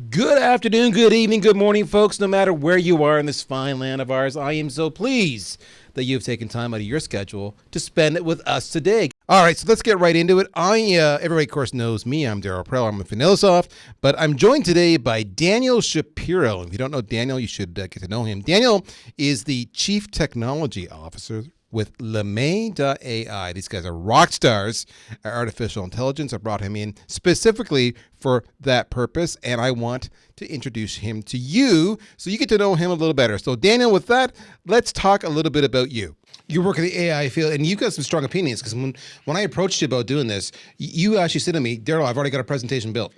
Good afternoon, good evening, good morning, folks. No matter where you are in this fine land of ours, I am so pleased that you've taken time out of your schedule to spend it with us today. All right, so let's get right into it. Everybody, of course, knows me. I'm Daryl Prell. I'm with Vanillisoft, but I'm joined today by Daniel Shapiro. If you don't know Daniel, you should get to know him. Daniel is the Chief Technology Officer with Lemay.ai. These guys are rock stars at artificial intelligence. I brought him in specifically for that purpose, and I want to introduce him to you so you get to know him a little better. So, Daniel, with that, let's talk a little bit about you. You work in the AI field, and you've got some strong opinions, because when I approached you about doing this, you actually said to me, Daryl, I've already got a presentation built.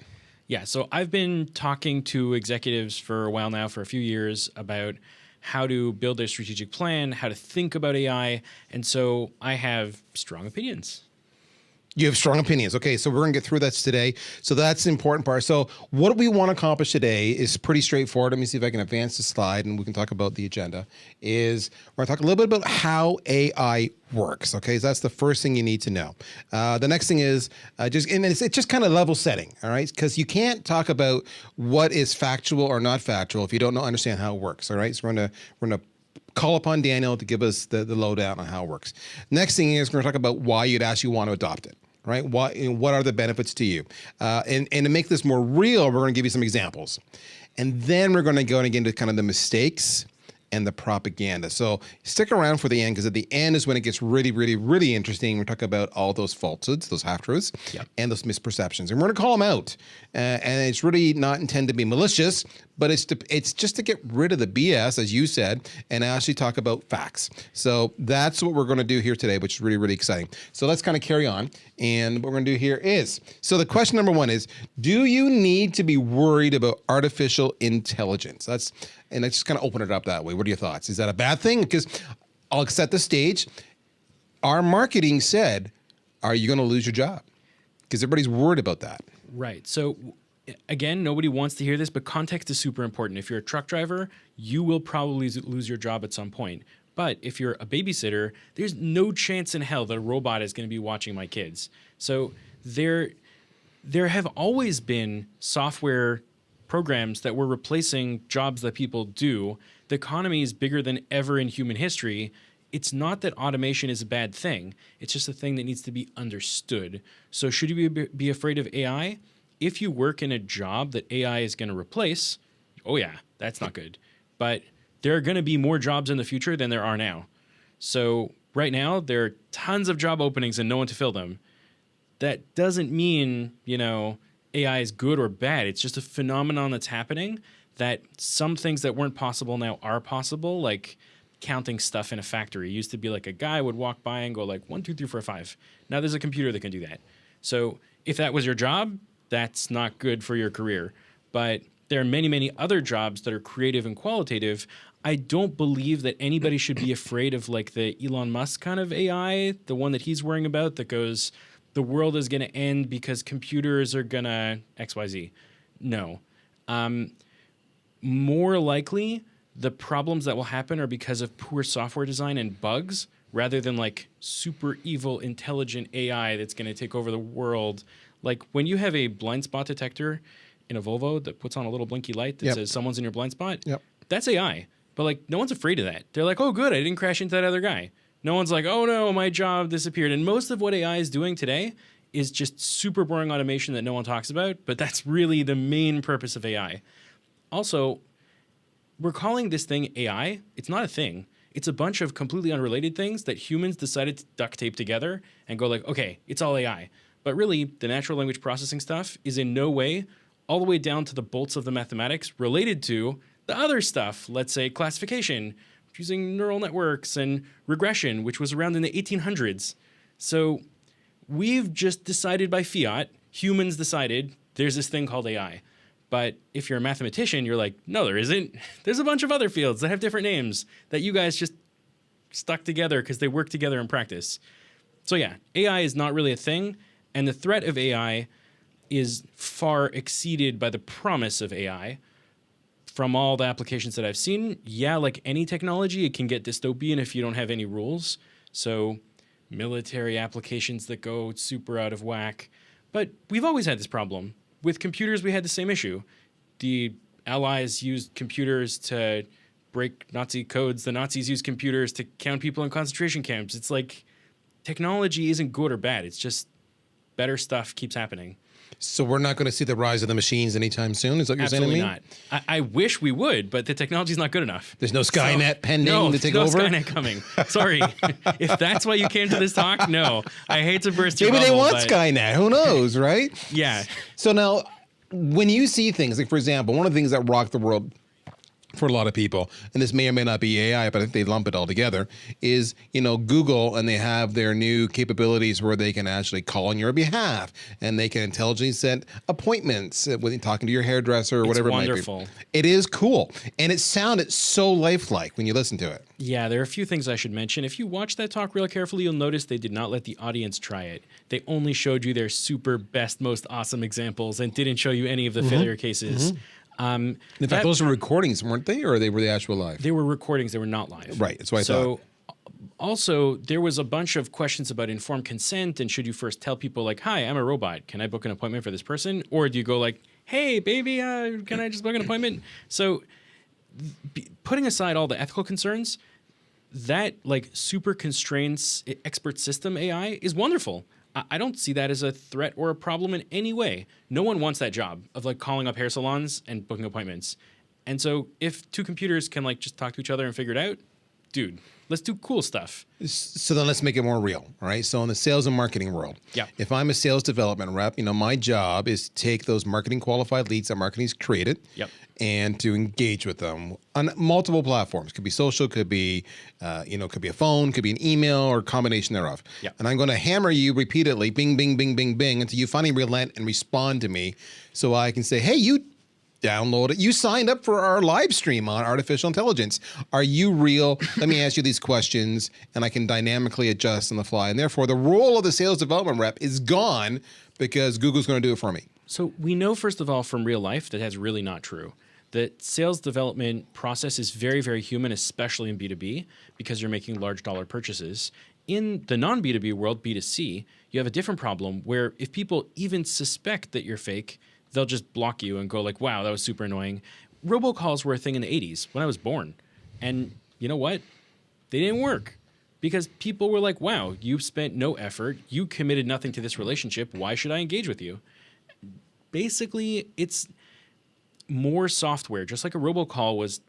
Yeah, so I've been talking to executives for a while now, for a few years, about how to build their strategic plan, how to think about AI, and so I have strong opinions. You have strong opinions. Okay, so we're going to get through that today. So that's the important part. So what we want to accomplish today is pretty straightforward. Let me see if I can advance the slide and we can talk about the agenda. We're going to talk a little bit about how AI works. Okay, so that's the first thing you need to know. The next thing is it's just kind of level setting. All right, because you can't talk about what is factual or not factual if you don't understand how it works. All right, so we're going to call upon Daniel to give us the lowdown on how it works. Next thing is we're going to talk about why you'd actually want to adopt it, right? What are the benefits to you? And to make this more real, we're going to give you some examples. And then we're going to go and get into kind of the mistakes and the propaganda. So stick around for the end, because at the end is when it gets really, really, really interesting. We're talking about all those falsehoods, those half-truths, and those misperceptions. And we're going to call them out. And it's really not intended to be malicious, but it's just to get rid of the BS, as you said, and actually talk about facts. So that's what we're going to do here today, which is really, really exciting. So let's kind of carry on. And what we're going to do here is, so the question number one is, do you need to be worried about artificial intelligence? And let's just kind of open it up that way. What are your thoughts? Is that a bad thing? Because I'll set the stage. Our marketing said, are you going to lose your job? Because everybody's worried about that. Right. So again, nobody wants to hear this, but context is super important. If you're a truck driver, you will probably lose your job at some point. But if you're a babysitter, there's no chance in hell that a robot is going to be watching my kids. So there have always been software programs that were replacing jobs that people do. The economy is bigger than ever in human history. It's not that automation is a bad thing. It's just a thing that needs to be understood. So should you be afraid of AI? If you work in a job that AI is going to replace, oh yeah, that's not good. But there are going to be more jobs in the future than there are now. So right now, there are tons of job openings and no one to fill them. That doesn't mean, AI is good or bad. It's just a phenomenon that's happening, that some things that weren't possible now are possible, like counting stuff in a factory. It used to be like a guy would walk by and go like 1, 2, 3, 4, 5. Now there's a computer that can do that. So if that was your job, that's not good for your career. But there are many, many other jobs that are creative and qualitative. I don't believe that anybody should be afraid of like the Elon Musk kind of AI, the one that he's worrying about that goes, the world is going to end because computers are going to XYZ. No. More likely, the problems that will happen are because of poor software design and bugs, rather than like super evil, intelligent AI that's going to take over the world. Like when you have a blind spot detector in a Volvo that puts on a little blinky light that says someone's in your blind spot, that's AI. But like no one's afraid of that. They're like, oh, good, I didn't crash into that other guy. No one's like, oh no, my job disappeared. And most of what AI is doing today is just super boring automation that no one talks about, but that's really the main purpose of AI. Also, we're calling this thing AI. It's not a thing. It's a bunch of completely unrelated things that humans decided to duct tape together and go like, okay, it's all AI. But really, the natural language processing stuff is in no way, all the way down to the bolts of the mathematics, related to the other stuff, let's say classification, using neural networks and regression, which was around in the 1800s. So we've just decided by fiat, humans decided there's this thing called AI. But if you're a mathematician, you're like, no, there isn't. There's a bunch of other fields that have different names that you guys just stuck together because they work together in practice. So yeah, AI is not really a thing. And the threat of AI is far exceeded by the promise of AI. From all the applications that I've seen, yeah, like any technology, it can get dystopian if you don't have any rules. So military applications that go super out of whack. But we've always had this problem. With computers, we had the same issue. the Allies used computers to break Nazi codes. The Nazis used computers to count people in concentration camps. It's like technology isn't good or bad. It's just better stuff keeps happening. So we're not going to see the rise of the machines anytime soon? Is that what you're saying to me? Absolutely not. I wish we would, but the technology's not good enough. There's no Skynet pending to take no over? Skynet coming. Sorry. If that's why you came to this talk, no. I hate to burst your Maybe they bubble, want but Skynet. Who knows, right? Yeah. So now, when you see things, like for example, one of the things that rocked the world for a lot of people, and this may or may not be AI, but I think they lump it all together, is, Google, and they have their new capabilities where they can actually call on your behalf, and they can intelligently set appointments when you're talking to your hairdresser or whatever wonderful. it might be. It is cool. And it sounded so lifelike when you listen to it. Yeah, there are a few things I should mention. If you watch that talk real carefully, you'll notice they did not let the audience try it. They only showed you their super best, most awesome examples and didn't show you any of the failure cases. In fact, those were recordings, weren't they? Or were they actual live? They were recordings. They were not live. Right. That's what I thought. Also, there was a bunch of questions about informed consent and should you first tell people like, hi, I'm a robot. Can I book an appointment for this person? Or do you go like, hey, baby, can I just book an appointment? So putting aside all the ethical concerns, that like super constraints expert system AI is wonderful. I don't see that as a threat or a problem in any way. No one wants that job of like calling up hair salons and booking appointments. And so if two computers can like just talk to each other and figure it out, dude, let's do cool stuff. So then let's make it more real, all right? So in the sales and marketing world, Yeah. if I'm a sales development rep, my job is to take those marketing qualified leads that marketing's created Yep. and to engage with them on multiple platforms. Could be social, could be, could be a phone, could be an email, or a combination thereof. Yep. And I'm going to hammer you repeatedly, bing, bing, bing, bing, bing, until you finally relent and respond to me so I can say, hey, you download it. You signed up for our live stream on artificial intelligence. Are you real? Let me ask you these questions, and I can dynamically adjust on the fly. And therefore, the role of the sales development rep is gone because Google's going to do it for me. So we know, first of all, from real life that that's really not true. The sales development process is very, very human, especially in B2B, because you're making large dollar purchases. In the non-B2B world, B2C, you have a different problem where if people even suspect that you're fake, they'll just block you and go like, wow, that was super annoying. Robocalls were a thing in the 80s when I was born. And you know what? They didn't work because people were like, wow, you spent no effort. You committed nothing to this relationship. Why should I engage with you? Basically, it's more software. Just like a robocall was,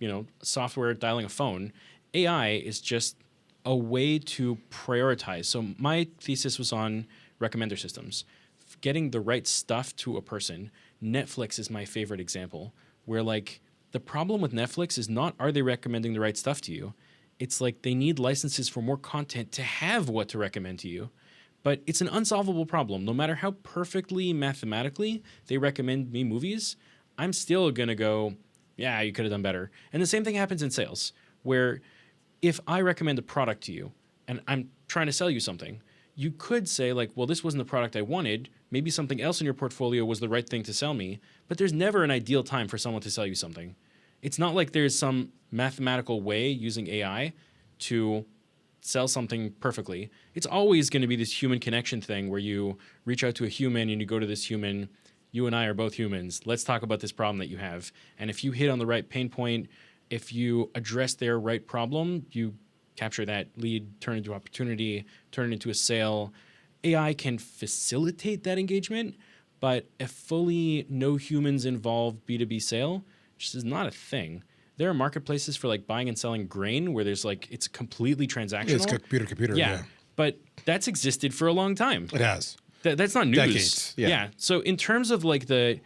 software dialing a phone, AI is just a way to prioritize. So my thesis was on recommender systems. Getting the right stuff to a person. Netflix is my favorite example, where like the problem with Netflix is not are they recommending the right stuff to you? It's like they need licenses for more content to have what to recommend to you. But it's an unsolvable problem. No matter how perfectly mathematically they recommend me movies, I'm still going to go, yeah, you could have done better. And the same thing happens in sales, where if I recommend a product to you and I'm trying to sell you something, you could say like, well, this wasn't the product I wanted. Maybe something else in your portfolio was the right thing to sell me, but there's never an ideal time for someone to sell you something. It's not like there's some mathematical way using AI to sell something perfectly. It's always going to be this human connection thing where you reach out to a human and you go to this human. You and I are both humans. Let's talk about this problem that you have. And if you hit on the right pain point, if you address their right problem, you capture that lead, turn it into opportunity, turn it into a sale. AI can facilitate that engagement, but a fully no humans involved B2B sale just is not a thing. There are marketplaces for like buying and selling grain where there's like, it's completely transactional. It's computer. Yeah. But that's existed for a long time. It has. That's not news. Decades. Yeah. So in terms of like the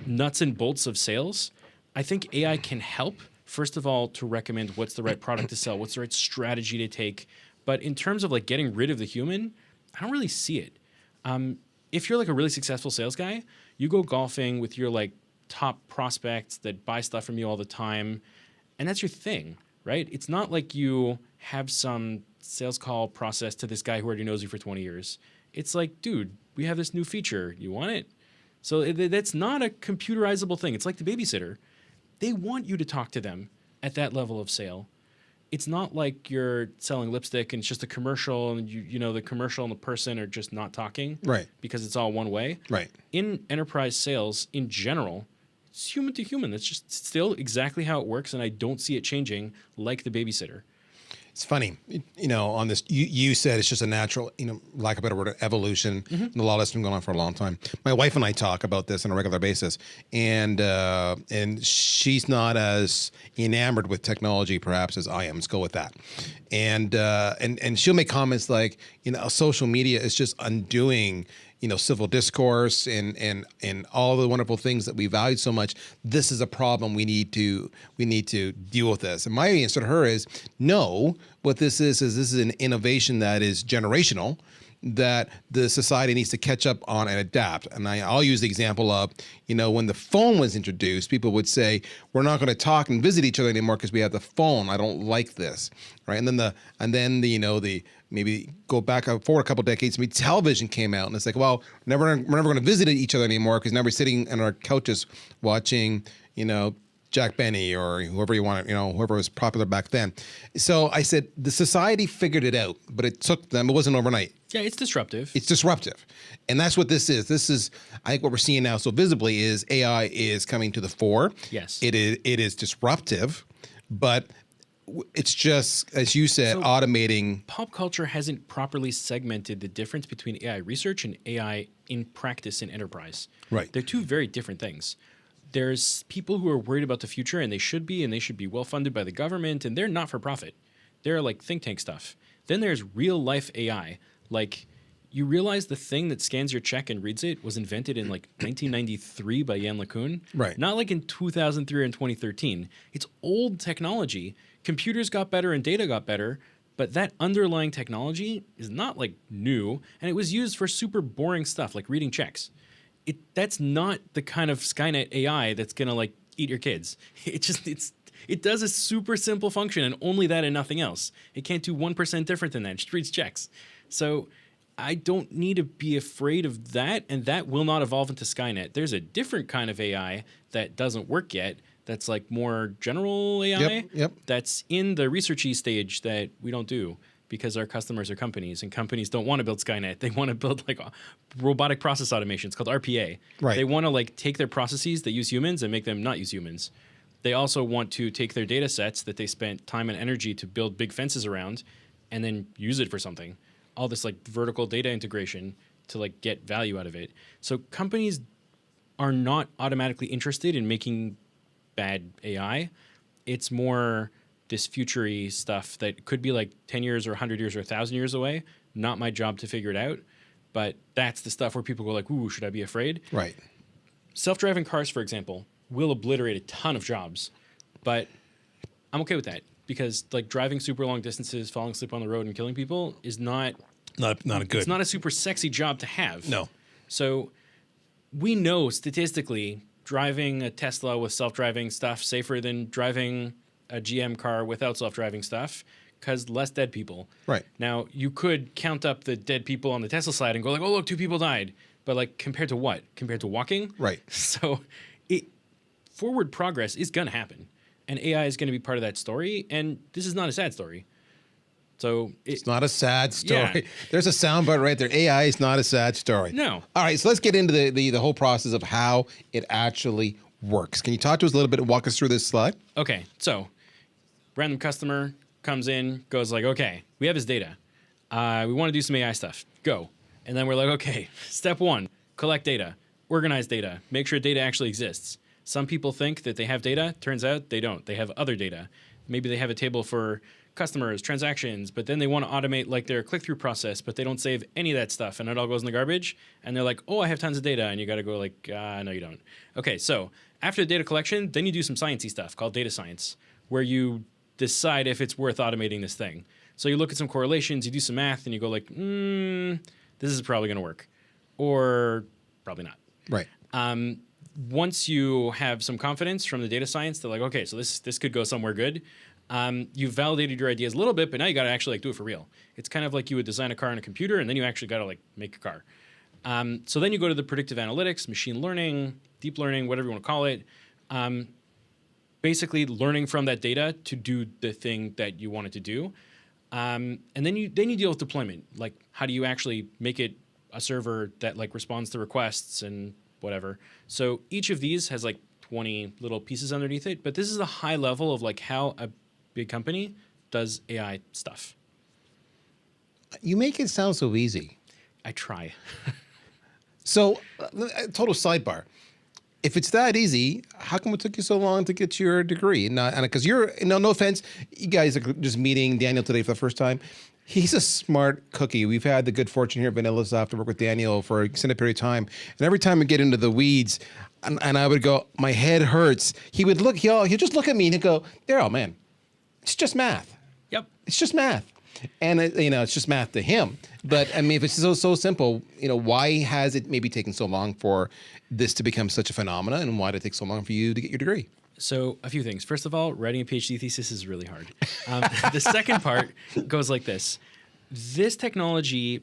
nuts and bolts of sales, I think AI can help. First of all, to recommend what's the right product to sell, what's the right strategy to take. But in terms of like getting rid of the human, I don't really see it. If you're like a really successful sales guy, you go golfing with your like top prospects that buy stuff from you all the time, and that's your thing, right? It's not like you have some sales call process to this guy who already knows you for 20 years. It's like, dude, we have this new feature. You want it? So that's not a computerizable thing. It's like the babysitter. They want you to talk to them at that level of sale. It's not like you're selling lipstick and it's just a commercial and the commercial and the person are just not talking. Right. Because it's all one way. Right. In enterprise sales in general, It's human to human. That's just still exactly how it works, and I don't see it changing like the babysitter. It's funny, on this, you said it's just a natural, lack of a better word, evolution. And a lot of this has been going on for a long time. My wife and I talk about this on a regular basis, and she's not as enamored with technology perhaps as I am. Let's go with that. And she'll make comments like, social media is just undoing civil discourse and all the wonderful things that we valued so much. This is a problem. We need to deal with this. And my answer to her is no. What this is this is an innovation that is generational, that the society needs to catch up on and adapt. And I'll use the example of, when the phone was introduced, people would say, we're not going to talk and visit each other anymore because we have the phone. I don't like this, right? And then the maybe go back forward a couple decades, maybe television came out, and it's like, well, we're never going to visit each other anymore because now we're sitting on our couches watching, Jack Benny or whoever you want, whoever was popular back then. So I said, the society figured it out, but it took them, it wasn't overnight. Yeah, it's disruptive. It's disruptive. And that's what this is. This is, I think what we're seeing now so visibly is AI is coming to the fore. Yes. It is disruptive, but it's just, as you said, automating. Pop culture hasn't properly segmented the difference between AI research and AI in practice in enterprise. Right. They're two very different things. There's people who are worried about the future, and they should be well funded by the government, and they're not for profit. They're like think tank stuff. Then there's real life AI. Like, you realize the thing that scans your check and reads it was invented in like 1993 by Yann LeCun. Right. Not like in 2003 and 2013. It's old technology. Computers got better and data got better, but that underlying technology is not like new, and it was used for super boring stuff like reading checks. That's not the kind of Skynet AI that's gonna like eat your kids. It does a super simple function and only that and nothing else. It can't do 1% different than that. It just reads checks. So I don't need to be afraid of that, and that will not evolve into Skynet. There's a different kind of AI that doesn't work yet. That's like more general AI. Yep. That's in the researchy stage that we don't do, because our customers are companies, and companies don't want to build Skynet. They want to build like a robotic process automation. It's called RPA. Right. They want to like take their processes that use humans and make them not use humans. They also want to take their data sets that they spent time and energy to build big fences around and then use it for something. All this like vertical data integration to like get value out of it. So companies are not automatically interested in making bad AI. It's more this future-y stuff that could be like 10 years or 100 years or 1,000 years away. Not my job to figure it out, but that's the stuff where people go like, ooh, should I be afraid? Right. Self-driving cars, for example, will obliterate a ton of jobs, but I'm okay with that because like driving super long distances, falling asleep on the road and killing people is not a good. It's not a super sexy job to have. No. So we know statistically driving a Tesla with self-driving stuff safer than driving a GM car without self-driving stuff because less dead people. Right. Now, you could count up the dead people on the Tesla side and go like, oh, look, 2 people died. But like compared to what? Compared to walking? Right. So forward progress is going to happen. And AI is going to be part of that story. And this is not a sad story. So it's not a sad story. Yeah. There's a soundbite right there. AI is not a sad story. No. All right, so let's get into the whole process of how it actually works. Can you talk to us a little bit and walk us through this slide? Okay, so random customer comes in, goes like, okay, we have his data. We want to do some AI stuff. Go. And then we're like, okay, step 1, collect data, organize data, make sure data actually exists. Some people think that they have data. Turns out they don't. They have other data. Maybe they have a table for customers, transactions, but then they want to automate like their click-through process, but they don't save any of that stuff, and it all goes in the garbage. And they're like, oh, I have tons of data, and you got to go like, no, you don't. Okay, so after the data collection, then you do some sciencey stuff called data science, where you decide if it's worth automating this thing. So you look at some correlations, you do some math, and you go like, this is probably going to work, or probably not. Right. Once you have some confidence from the data science, they're like, okay, so this could go somewhere good. You've validated your ideas a little bit, but now you got to actually like do it for real. It's kind of like you would design a car on a computer, and then you actually got to like make a car. So then you go to the predictive analytics, machine learning, deep learning, whatever you want to call it. Basically learning from that data to do the thing that you want it to do. And then you deal with deployment. Like, how do you actually make it a server that like responds to requests and whatever. So each of these has like 20 little pieces underneath it. But this is a high level of like how a big company does AI stuff. You make it sound so easy. I try. So, total sidebar. If it's that easy, how come it took you so long to get your degree? And because you're no offense, you guys are just meeting Daniel today for the first time. He's a smart cookie. We've had the good fortune here at Vanilla Soft to work with Daniel for an extended period of time. And every time we get into the weeds, and I would go, my head hurts. He would look. He'll just look at me and he'd go, Daryl, man, it's just math. Yep. It's just math. And it's just math to him. But I mean, if it's so simple, why has it maybe taken so long for this to become such a phenomenon, and why did it take so long for you to get your degree? So a few things. First of all, writing a PhD thesis is really hard. The second part goes like this. This technology,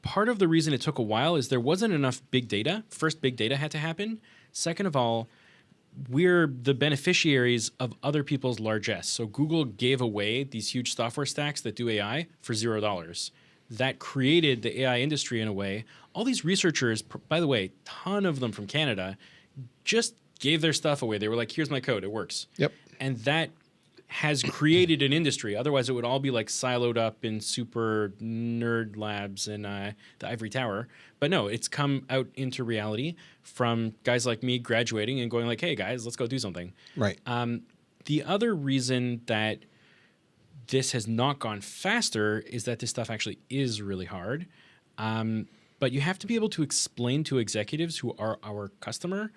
part of the reason it took a while is there wasn't enough big data. First, big data had to happen. Second of all, we're the beneficiaries of other people's largesse. So Google gave away these huge software stacks that do AI for $0. That created the AI industry in a way. All these researchers, by the way, ton of them from Canada, just gave their stuff away. They were like, here's my code, it works. Yep. And that has created an industry. Otherwise, it would all be like siloed up in super nerd labs in the ivory tower. But no, it's come out into reality from guys like me graduating and going like, hey, guys, let's go do something. Right. The other reason that this has not gone faster is that this stuff actually is really hard. But you have to be able to explain to executives who are our customer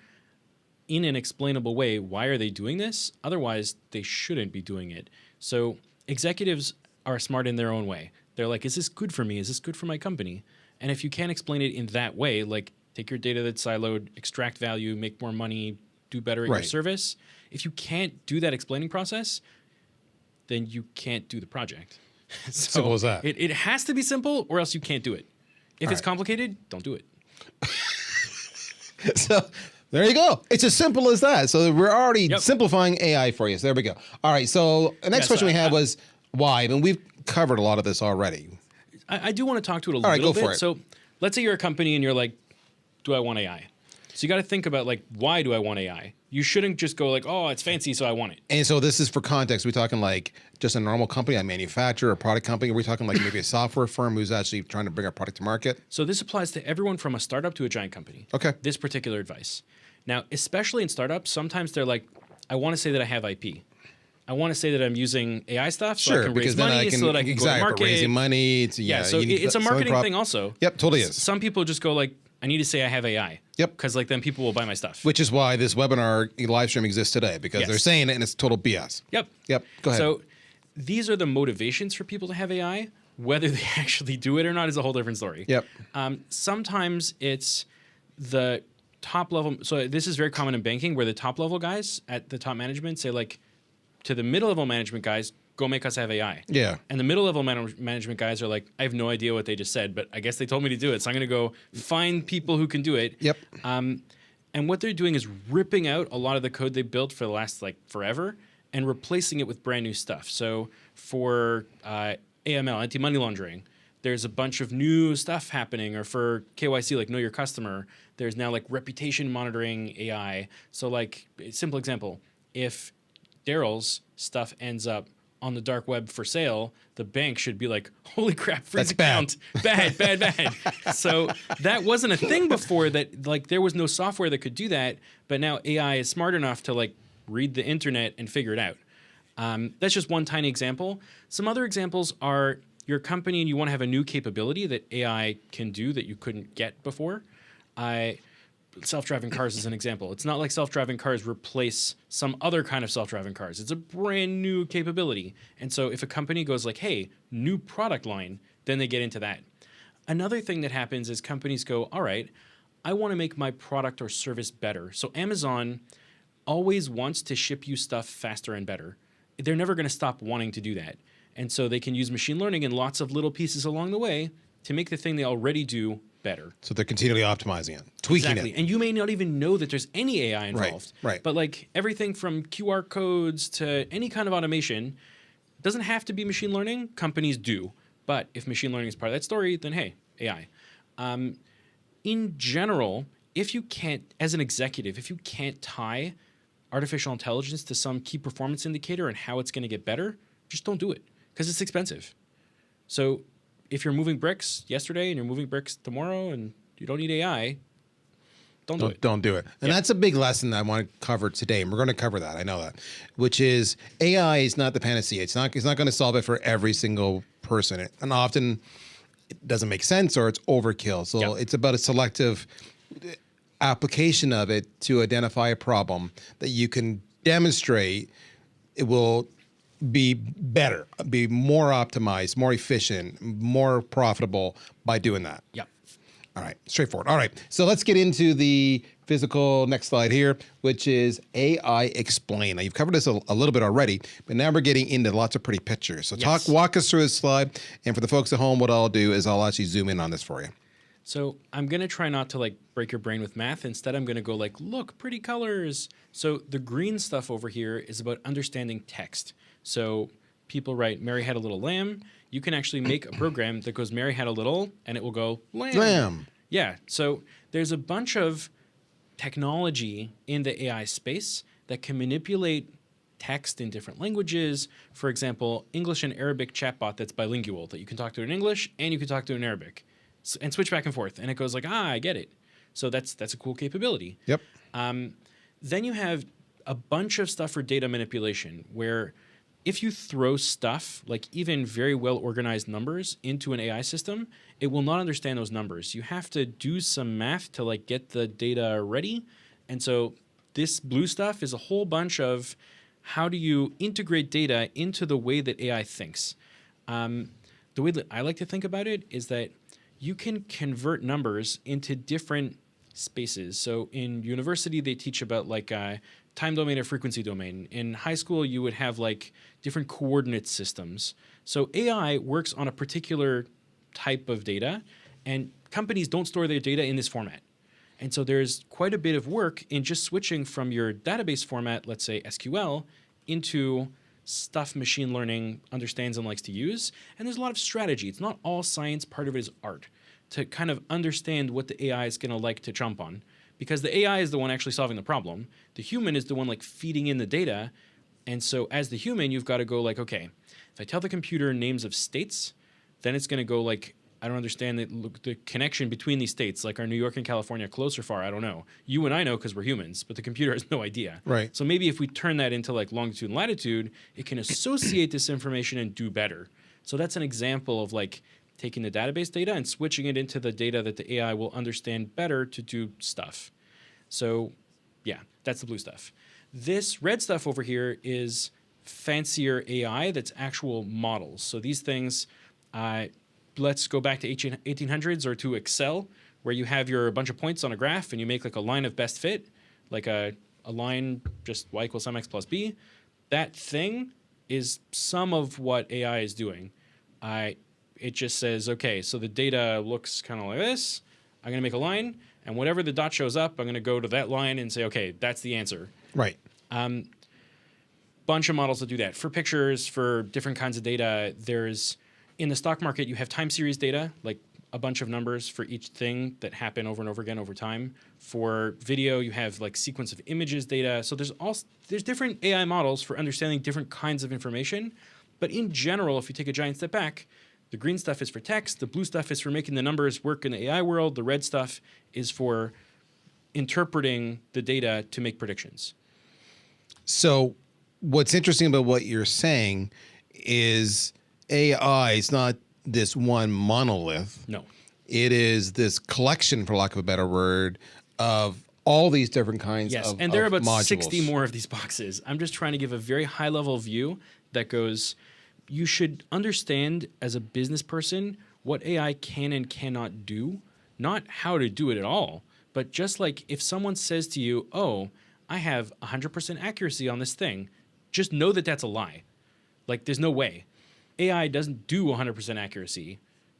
in an explainable way, why are they doing this? Otherwise, they shouldn't be doing it. So executives are smart in their own way. They're like, is this good for me? Is this good for my company? And if you can't explain it in that way, like take your data that's siloed, extract value, make more money, do better at your service. If you can't do that explaining process, then you can't do the project. So simple as that. It has to be simple or else you can't do it. If it's complicated, don't do it. So there you go. It's as simple as that. So we're already simplifying AI for you. So there we go. All right. So the next question we had was why? I mean, we've covered a lot of this already. I do want to talk to it a All right, little go bit. for it. So let's say you're a company and you're like, do I want AI? So you got to think about like, why do I want AI? You shouldn't just go like, oh, it's fancy, so I want it. And so this is for context. We're talking like just a normal company, a manufacturer, a product company. We're talking like maybe a software firm who's actually trying to bring a product to market. So this applies to everyone from a startup to a giant company. Okay. This particular advice. Now, especially in startups, sometimes they're like, I want to say that I have IP. I want to say that I'm using AI stuff so I can raise money, so that I can go to market. Raising money. It's, so it's a marketing thing also. Yep, totally is. Some people just go like, I need to say I have AI. Yep. Because like then people will buy my stuff. Which is why this webinar live stream exists today, because they're saying it and it's total BS. Yep. Go ahead. So these are the motivations for people to have AI. Whether they actually do it or not is a whole different story. Yep. Sometimes it's the top level. So this is very common in banking where the top level guys at the top management say like to the middle level management guys, go make us have AI. Yeah. And the middle level management guys are like, I have no idea what they just said, but I guess they told me to do it. So I'm going to go find people who can do it. Yep. And what they're doing is ripping out a lot of the code they built for the last like forever and replacing it with brand new stuff. So for AML, anti-money laundering, there's a bunch of new stuff happening. Or for KYC, like know your customer, there's now like reputation monitoring AI. So like, simple example, if Daryl's stuff ends up on the dark web for sale, the bank should be like, holy crap, freeze account. Bad. So that wasn't a thing before, that like there was no software that could do that, but now AI is smart enough to like read the internet and figure it out. That's just one tiny example. Some other examples are you're a company and you want to have a new capability that AI can do that you couldn't get before. Self-driving cars is an example. It's not like self-driving cars replace some other kind of self-driving cars. It's a brand new capability. And so if a company goes like, hey, new product line, then they get into that. Another thing that happens is companies go, all right, I want to make my product or service better. So Amazon always wants to ship you stuff faster and better. They're never going to stop wanting to do that. And so they can use machine learning and lots of little pieces along the way to make the thing they already do better. So they're continually optimizing it, tweaking it. And you may not even know that there's any AI involved. Right. But like everything from QR codes to any kind of automation doesn't have to be machine learning. Companies do. But if machine learning is part of that story, then hey, AI. In general, if you can't, as an executive, if you can't tie artificial intelligence to some key performance indicator and how it's going to get better, just don't do it because it's expensive. So if you're moving bricks yesterday and you're moving bricks tomorrow and you don't need AI, don't do it. Don't do it. And that's a big lesson that I want to cover today. And we're going to cover that. I know that, which is AI is not the panacea. It's not going to solve it for every single person. And often it doesn't make sense or it's overkill. So it's about a selective application of it to identify a problem that you can demonstrate it will be better, be more optimized, more efficient, more profitable by doing that. Yep. All right, straightforward. All right, so let's get into the physical next slide here, which is AI Explain. Now, you've covered this a little bit already, but now we're getting into lots of pretty pictures. So walk us through this slide. And for the folks at home, what I'll do is I'll actually zoom in on this for you. So I'm going to try not to like break your brain with math. Instead, I'm going to go like, look, pretty colors. So the green stuff over here is about understanding text. So people write, Mary had a little lamb. You can actually make a program that goes, Mary had a little, and it will go, lamb. Yeah. So there's a bunch of technology in the AI space that can manipulate text in different languages. For example, English and Arabic chatbot that's bilingual, that you can talk to in English and you can talk to in Arabic and switch back and forth. And it goes like, I get it. So that's a cool capability. Yep. Then you have a bunch of stuff for data manipulation where if you throw stuff, like even very well organized numbers into an AI system, it will not understand those numbers. You have to do some math to like get the data ready. And so this blue stuff is a whole bunch of how do you integrate data into the way that AI thinks. The way that I like to think about it is that you can convert numbers into different spaces. So in university, they teach about like time domain or frequency domain. In high school, you would have like different coordinate systems. So AI works on a particular type of data, and companies don't store their data in this format. And so there's quite a bit of work in just switching from your database format, let's say SQL, into stuff machine learning understands and likes to use. And there's a lot of strategy. It's not all science. Part of it is art to kind of understand what the AI is going to like to jump on. Because the AI is the one actually solving the problem. The human is the one like feeding in the data. And so as the human, you've got to go like, okay, if I tell the computer names of states, then it's going to go like, I don't understand the connection between these states. Like, are New York and California close or far? I don't know. You and I know because we're humans, but the computer has no idea. Right. So maybe if we turn that into like longitude and latitude, it can associate this information and do better. So that's an example of like taking the database data and switching it into the data that the AI will understand better to do stuff. So yeah, that's the blue stuff. This red stuff over here is fancier AI that's actual models. So these things, let's go back to 1800s or to Excel, where you have your bunch of points on a graph and you make like a line of best fit, like a line just y equals sum x plus b. That thing is some of what AI is doing. It just says, okay, so the data looks kind of like this. I'm going to make a line, and whatever the dot shows up, I'm going to go to that line and say, okay, that's the answer. Right. Bunch of models that do that. For pictures, for different kinds of data, there's, in the stock market, you have time series data, like a bunch of numbers for each thing that happen over and over again over time. For video, you have like sequence of images data. So there's different AI models for understanding different kinds of information. But in general, if you take a giant step back, the green stuff is for text. The blue stuff is for making the numbers work in the AI world. The red stuff is for interpreting the data to make predictions. So what's interesting about what you're saying is AI is not this one monolith. No. It is this collection, for lack of a better word, of all these different kinds yes, of and there are about modules. 60 more of these boxes. I'm just trying to give a very high-level view that goes, you should understand as a business person what AI can and cannot do, not how to do it at all, but just like if someone says to you, oh, I have 100% accuracy on this thing, just know that that's a lie. Like, there's no way. AI doesn't do 100% accuracy.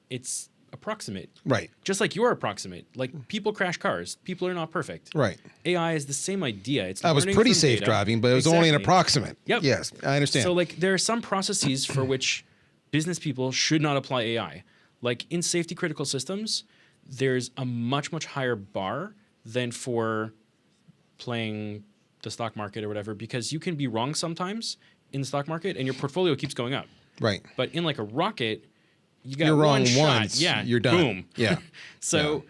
It's approximate. Right. Just like you're approximate. Like, people crash cars. People are not perfect. Right. AI is the same idea. It's I was learning pretty from safe data. driving, but it was only an approximate. Yep. Yes, I understand. So like there are some processes for which business people should not apply AI. Like in safety critical systems, there's a much, much higher bar than for playing the stock market or whatever, because you can be wrong sometimes in the stock market and your portfolio keeps going up. Right. But in like a rocket, you got You're wrong one shot. once, Yeah, you're done. Boom. Yeah. So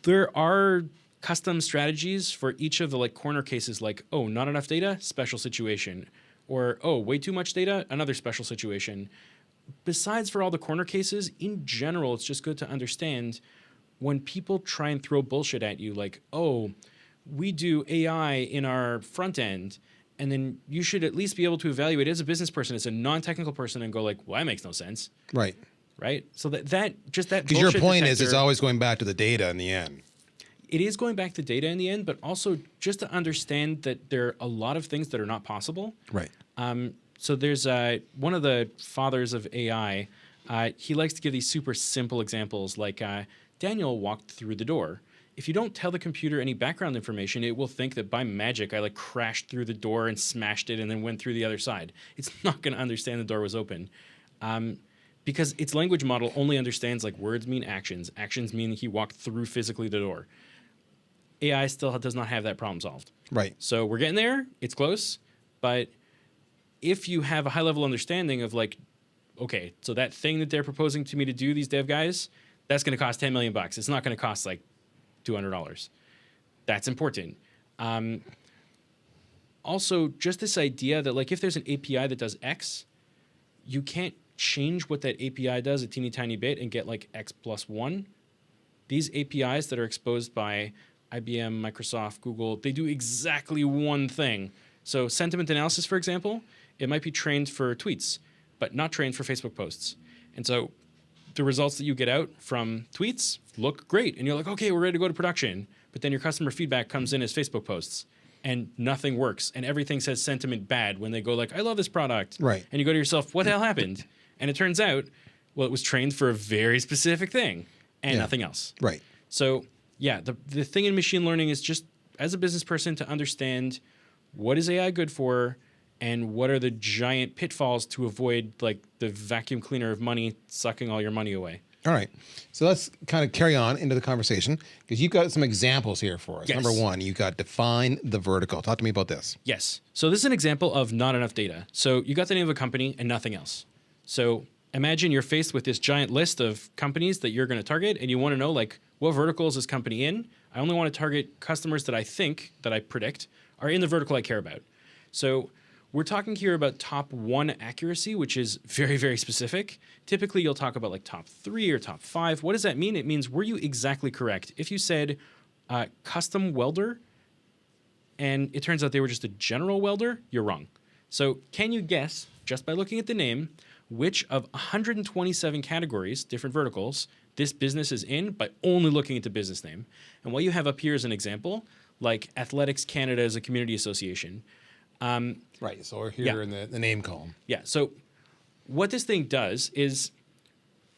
there are custom strategies for each of the like corner cases, like, oh, not enough data, special situation. Or, oh, way too much data, another special situation. Besides for all the corner cases, in general, it's just good to understand when people try and throw bullshit at you, like, oh, we do AI in our front end, and then you should at least be able to evaluate as a business person, as a non-technical person, and go like, well, that makes no sense. Right. Right? So that just that Because your bullshit point is it's detector- always going back to the data in the end. It is going back to data in the end, but also just to understand that there are a lot of things that are not possible. Right. So there's one of the fathers of AI. He likes to give these super simple examples, like Daniel walked through the door. If you don't tell the computer any background information, it will think that by magic I like crashed through the door and smashed it and then went through the other side. It's not going to understand the door was open. Because its language model only understands like words mean actions. Actions mean he walked through physically the door. AI still does not have that problem solved. Right. So we're getting there. It's close. But if you have a high level understanding of like, okay, so that thing that they're proposing to me to do, these dev guys, that's going to cost $10 million. It's not going to cost like $200. That's important. Also, just this idea that like if there's an API that does X, you can't change what that API does a teeny tiny bit and get like X plus 1. These APIs that are exposed by IBM, Microsoft, Google, they do exactly one thing. So sentiment analysis, for example, it might be trained for tweets, but not trained for Facebook posts. And so the results that you get out from tweets look great. And you're like, okay, we're ready to go to production. But then your customer feedback comes in as Facebook posts and nothing works. And everything says sentiment bad when they go like, I love this product. Right. And you go to yourself, what the hell happened? And it turns out, well, it was trained for a very specific thing and nothing else. Right. So yeah, the thing in machine learning is just as a business person to understand what is AI good for and what are the giant pitfalls to avoid like the vacuum cleaner of money sucking all your money away. All right. So let's kind of carry on into the conversation because you've got some examples here for us. Yes. Number one, you got define the vertical. Talk to me about this. Yes. So this is an example of not enough data. So you got the name of a company and nothing else. So imagine you're faced with this giant list of companies that you're going to target and you want to know like what vertical is this company in? I only want to target customers that I predict are in the vertical I care about. So we're talking here about top 1 accuracy, which is very, very specific. Typically, you'll talk about like top 3 or top 5. What does that mean? It means were you exactly correct? If you said custom welder and it turns out they were just a general welder, you're wrong. So can you guess, just by looking at the name, which of 127 categories, different verticals, this business is in by only looking at the business name? And what you have up here is an example, like Athletics Canada is a community association. Right. So we're here in the name column. Yeah. So what this thing does is,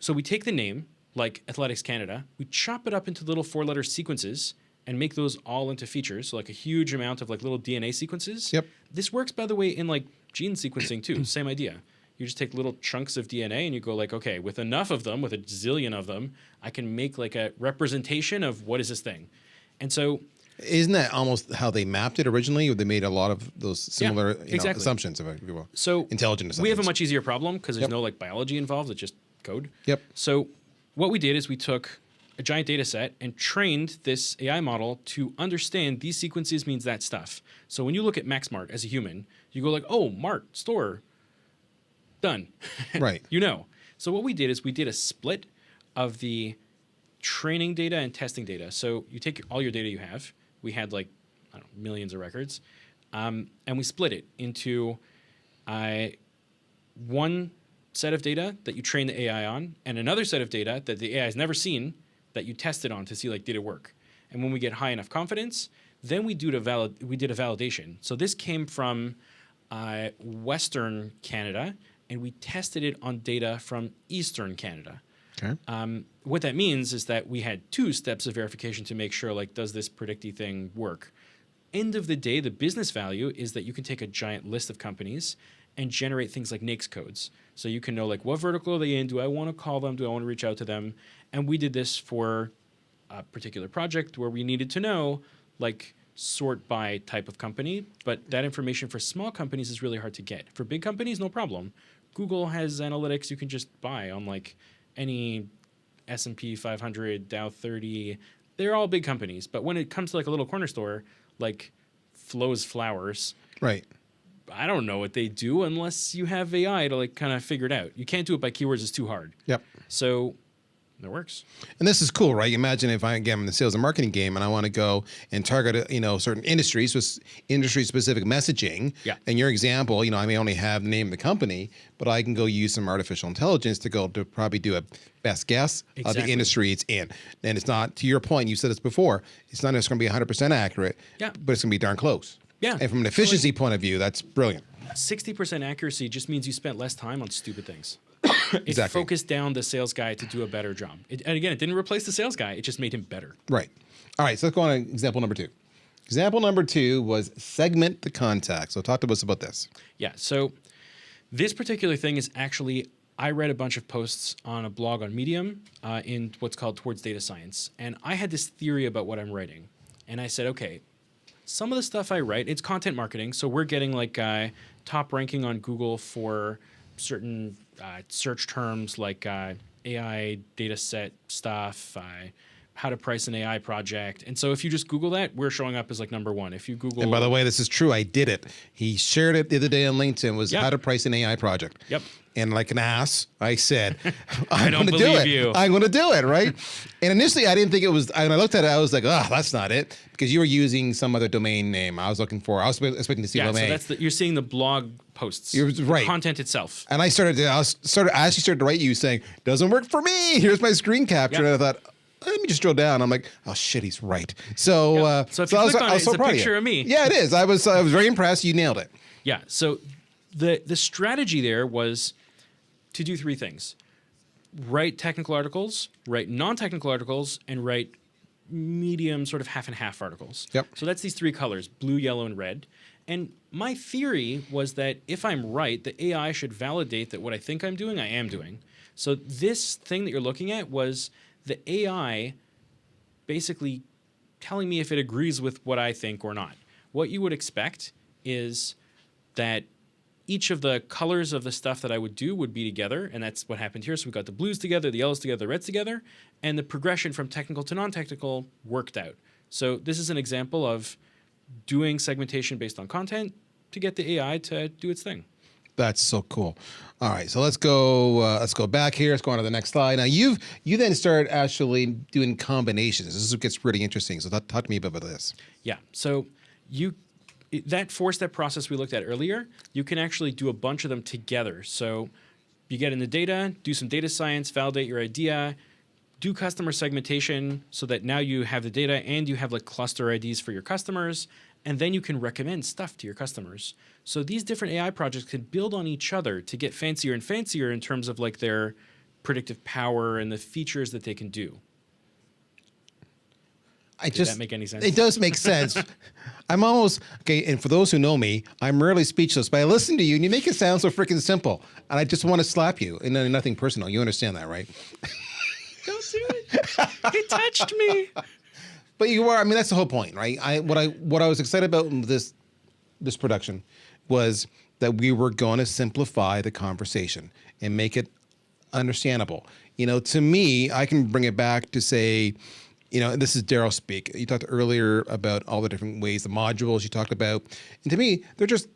so we take the name, like Athletics Canada, we chop it up into little 4-letter sequences and make those all into features. So like a huge amount of like little DNA sequences. Yep. This works, by the way, in like gene sequencing too. Same idea. You just take little chunks of DNA and you go like, okay, with enough of them, with a zillion of them, I can make like a representation of what is this thing. And so isn't that almost how they mapped it originally? They made a lot of those similar assumptions, if you will. So intelligent assumptions. We have a much easier problem because there's no like biology involved. It's just code. Yep. So what we did is we took a giant data set and trained this AI model to understand these sequences means that stuff. So when you look at MaxMart as a human, you go like, oh, Mart, store, done. Right. You know. So what we did is we did a split of the training data and testing data. So you take all your data you have. We had like, I don't know, millions of records. And we split it into one set of data that you train the AI on and another set of data that the AI has never seen that you tested on to see like, did it work? And when we get high enough confidence, then we did a validation. So this came from Western Canada and we tested it on data from Eastern Canada. Okay. What that means is that we had 2 steps of verification to make sure, like, does this predicty thing work? End of the day, the business value is that you can take a giant list of companies and generate things like NAICS codes. So you can know, like, what vertical are they in? Do I want to call them? Do I want to reach out to them? And we did this for a particular project where we needed to know, like, sort by type of company, but that information for small companies is really hard to get. For big companies, no problem. Google has analytics you can just buy on like any S&P 500, Dow 30. They're all big companies, but when it comes to like a little corner store, like Flo's Flowers, Right. I don't know what they do unless you have AI to like kind of figure it out. You can't do it by keywords; it's too hard. Yep. So that works. And this is cool, right? Imagine if I'm in the sales and marketing game and I want to go and target, certain industries with industry-specific messaging. Yeah. In your example, I may only have the name of the company, but I can go use some artificial intelligence to go to probably do a best guess of the Exactly. industry it's in. And it's not, to your point, you said this before, it's not just going to be 100% accurate, Yeah. but it's going to be darn close. Yeah. And from an efficiency point of view, that's brilliant. 60% accuracy just means you spent less time on stupid things. It Exactly. focused down the sales guy to do a better job. And again, it didn't replace the sales guy; it just made him better. Right. All right. So let's go on to example number 2. Example number 2 was segment the contact. So talk to us about this. Yeah. So this particular thing is actually, I read a bunch of posts on a blog on Medium in what's called Towards Data Science, and I had this theory about what I'm writing, and I said, okay, some of the stuff I write, it's content marketing, so we're getting like top ranking on Google for certain search terms like AI data set stuff, how to price an AI project. And so if you just Google that, we're showing up as like number 1. If you Google... And by the way, this is true. I did it. He shared it the other day on LinkedIn, was Yep. how to price an AI project. Yep. And like an ass, I said, I don't gonna do believe it. you. I'm going to do it, right? And initially, I didn't think it was, when I looked at it, I was like, oh, that's not it. Because you were using some other domain name I was looking for. I was expecting to see Yeah, Lemay. so that's you're seeing the blog posts. You're right. The content itself. And I actually started to write you saying, doesn't work for me. Here's my screen capture. Yep. And I thought, let me just drill down. I'm like, oh shit, he's right. So, Yep. So if you click on it, it's a proud of picture you. of me. Yeah, it is. I was very impressed. You nailed it. Yeah. So the strategy there was to do 3 things: write technical articles, write non-technical articles, and write medium, sort of half and half articles. Yep. So that's these 3 colors: blue, yellow, and red. And my theory was that if I'm right, the AI should validate that what I think I'm doing, I am doing. So this thing that you're looking at was the AI basically telling me if it agrees with what I think or not. What you would expect is that each of the colors of the stuff that I would do would be together, and that's what happened here. So we got the blues together, the yellows together, the reds together, and the progression from technical to non-technical worked out. So this is an example of doing segmentation based on content to get the AI to do its thing. That's so cool. All right, so let's go back here. Let's go on to the next slide. Now you then start actually doing combinations. This is what gets pretty interesting. So talk to me about this. Yeah. So that 4-step process we looked at earlier, you can actually do a bunch of them together. So you get in the data, do some data science, validate your idea, do customer segmentation so that now you have the data and you have like cluster IDs for your customers, and then you can recommend stuff to your customers. So these different AI projects can build on each other to get fancier and fancier in terms of like their predictive power and the features that they can do. Did that make any sense? It does make sense. I'm almost, okay, and for those who know me, I'm rarely speechless, but I listen to you and you make it sound so freaking simple. And I just want to slap you. And nothing personal. You understand that, right? Don't do it. It touched me. But you are, I mean, that's the whole point, right? What I was excited about in this production was that we were going to simplify the conversation and make it understandable. To me, I can bring it back to say, and this is Daryl speak. You talked earlier about all the different ways, the modules you talked about. And to me, they're just,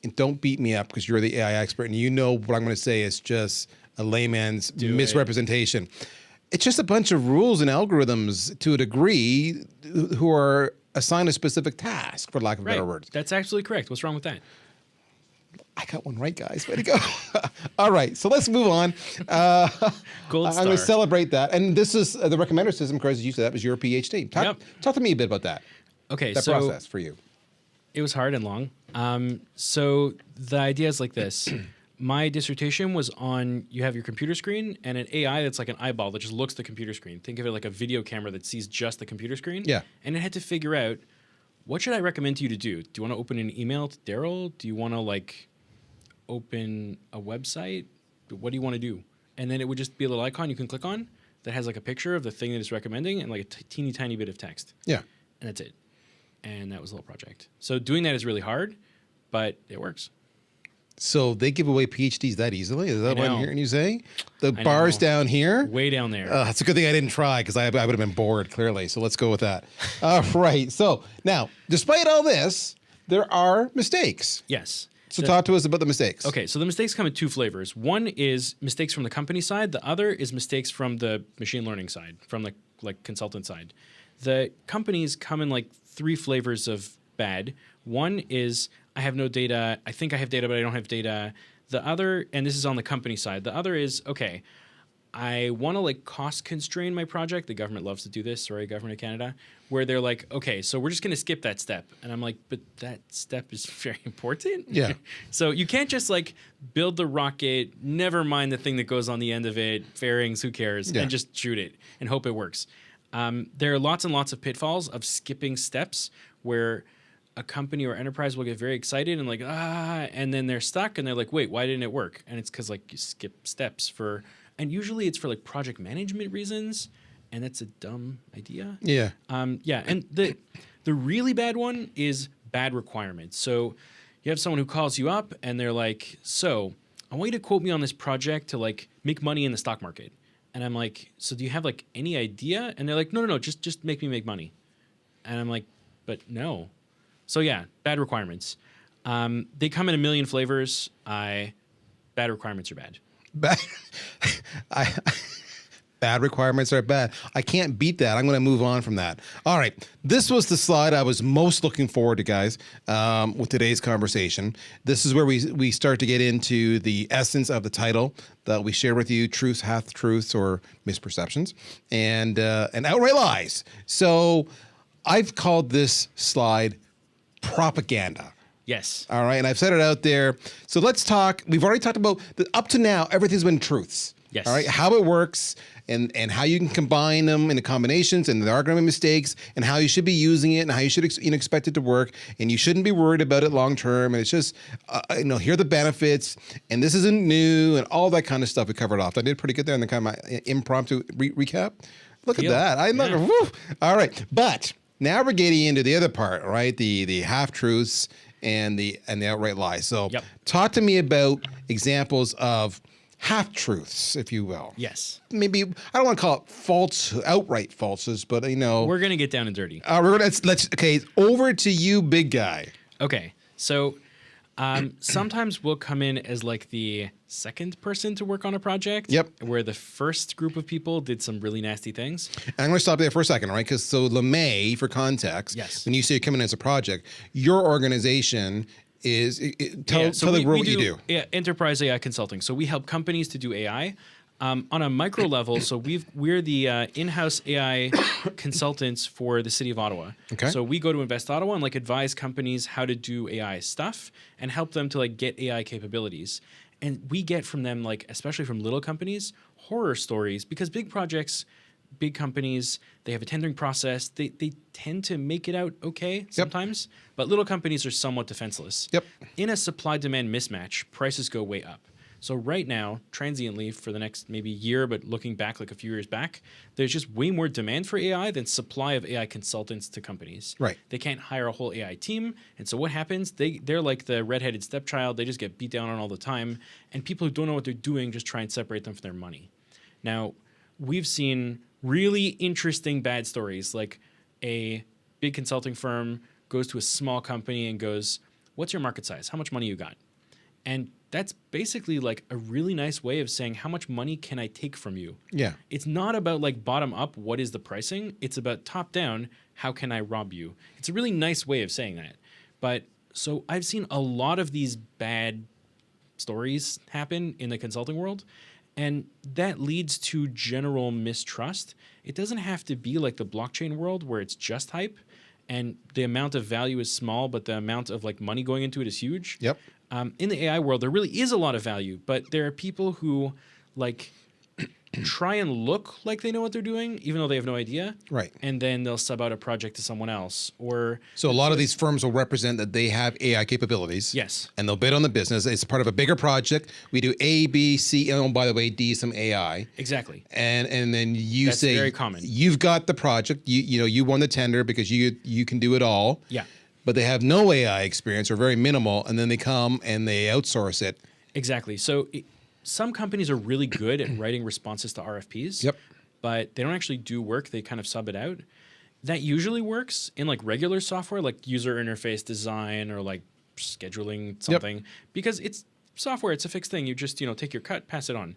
and don't beat me up because you're the AI expert and you know what I'm going to say is just a layman's misrepresentation. It's just a bunch of rules and algorithms to a degree who are assigned a specific task, for lack of better words. That's absolutely correct. What's wrong with that? I got one right, guys. Way to go. All right, so let's move on. Gold I'm star. going to celebrate that. And this is the recommender system, because as you said, that was your PhD. Talk to me a bit about that. Okay, that process for you. It was hard and long. So the idea is like this. My dissertation was on, you have your computer screen and an AI that's like an eyeball that just looks at the computer screen. Think of it like a video camera that sees just the computer screen. Yeah. And it had to figure out, what should I recommend to you to do? Do you want to open an email to Daryl? Do you want to like open a website? What do you want to do? And then it would just be a little icon you can click on that has like a picture of the thing that it's recommending and like a teeny tiny bit of text. Yeah. And that's it. And that was a little project. So doing that is really hard, but it works. So they give away PhDs that easily? Is that what I'm know. hearing you say? The I bar's know. down here? Way down there. It's a good thing I didn't try because I would have been bored, clearly. So let's go with that. All right. So now, despite all this, there are mistakes. Yes. So talk to us about the mistakes. Okay, so the mistakes come in two flavors. One is mistakes from the company side. The other is mistakes from the machine learning side, from the like consultant side. The companies come in like three flavors of bad. One is I have no data. I think I have data, but I don't have data. The other, and this is on the company side. The other is, okay, I want to like cost constrain my project. The government loves to do this. Sorry, government of Canada, where they're like, okay, so we're just going to skip that step. And I'm like, but that step is very important. Yeah. So you can't just like build the rocket, never mind the thing that goes on the end of it, fairings, who cares, Yeah. and just shoot it and hope it works. There are lots and lots of pitfalls of skipping steps where a company or enterprise will get very excited and like, and then they're stuck and they're like, wait, why didn't it work? And it's because like you skip steps for, and usually it's for like project management reasons, and that's a dumb idea. Yeah. Yeah, and the really bad one is bad requirements. So you have someone who calls you up and they're like, so I want you to quote me on this project to like make money in the stock market. And I'm like, so do you have like any idea? And they're like, no, just make me make money. And I'm like, but no. So yeah, bad requirements. They come in a million flavors. Bad requirements are bad. Bad, bad requirements are bad. I can't beat that. I'm going to move on from that. All right. This was the slide I was most looking forward to, guys, with today's conversation. This is where we start to get into the essence of the title that we share with you, truths, half-truths, or misperceptions, and outright lies. So I've called this slide propaganda. Yes. All right. And I've said it out there. So let's talk. We've already talked about up to now, everything's been truths. Yes. All right. How it works and how you can combine them into combinations, and there are going to be mistakes, and how you should be using it and how you should expect it to work. And you shouldn't be worried about it long term. And it's just, here are the benefits, and this isn't new, and all that kind of stuff we covered off. I did pretty good there in the kind of my impromptu recap. Look at that. I love it. Woo. All right. But now we're getting into the other part, right? The half truths and the outright lies. So talk to me about examples of half truths, if you will. Yes. Maybe I don't want to call it false, outright falses, but we're gonna get down and dirty. Let's over to you, big guy. Okay. So sometimes we'll come in as like the second person to work on a project. Yep. Where the first group of people did some really nasty things. And I'm going to stop there for a second, right? Because so Lemay, for context, Yes. when you say you're coming in as a project, your organization is tell the world what you do. Yeah, enterprise AI consulting. So we help companies to do AI. On a micro level, so we're the in-house AI consultants for the city of Ottawa. Okay. So we go to Invest Ottawa and like advise companies how to do AI stuff and help them to like get AI capabilities. And we get from them, like especially from little companies, horror stories, because big projects, big companies, they have a tendering process. They tend to make it out okay sometimes, but little companies are somewhat defenseless. Yep. In a supply-demand mismatch, prices go way up. So right now, transiently for the next maybe year, but looking back like a few years back, there's just way more demand for AI than supply of AI consultants to companies. Right. They can't hire a whole AI team. And so what happens? They're like the redheaded stepchild. They just get beat down on all the time. And people who don't know what they're doing just try and separate them from their money. Now, we've seen really interesting bad stories, like a big consulting firm goes to a small company and goes, what's your market size? How much money you got? And that's basically like a really nice way of saying, how much money can I take from you? Yeah. It's not about like bottom up, what is the pricing? It's about top down, how can I rob you? It's a really nice way of saying that. But so I've seen a lot of these bad stories happen in the consulting world, and that leads to general mistrust. It doesn't have to be like the blockchain world where it's just hype and the amount of value is small, but the amount of like money going into it is huge. Yep. In the AI world, there really is a lot of value, but there are people who like try and look like they know what they're doing, even though they have no idea. Right. And then they'll sub out a project to someone else. Or So a lot of these firms will represent that they have AI capabilities. Yes. And they'll bid on the business. It's part of a bigger project. We do A, B, C, and by the way, D, some AI. Exactly. And then you That's say very common. You've got the project. You won the tender because you can do it all. Yeah. But they have no AI experience or very minimal, and then they come and they outsource it. Exactly. So some companies are really good at writing responses to RFPs. Yep. But they don't actually do work. They kind of sub it out. That usually works in like regular software, like user interface design or like scheduling something, because it's software. It's a fixed thing. You just, take your cut, pass it on.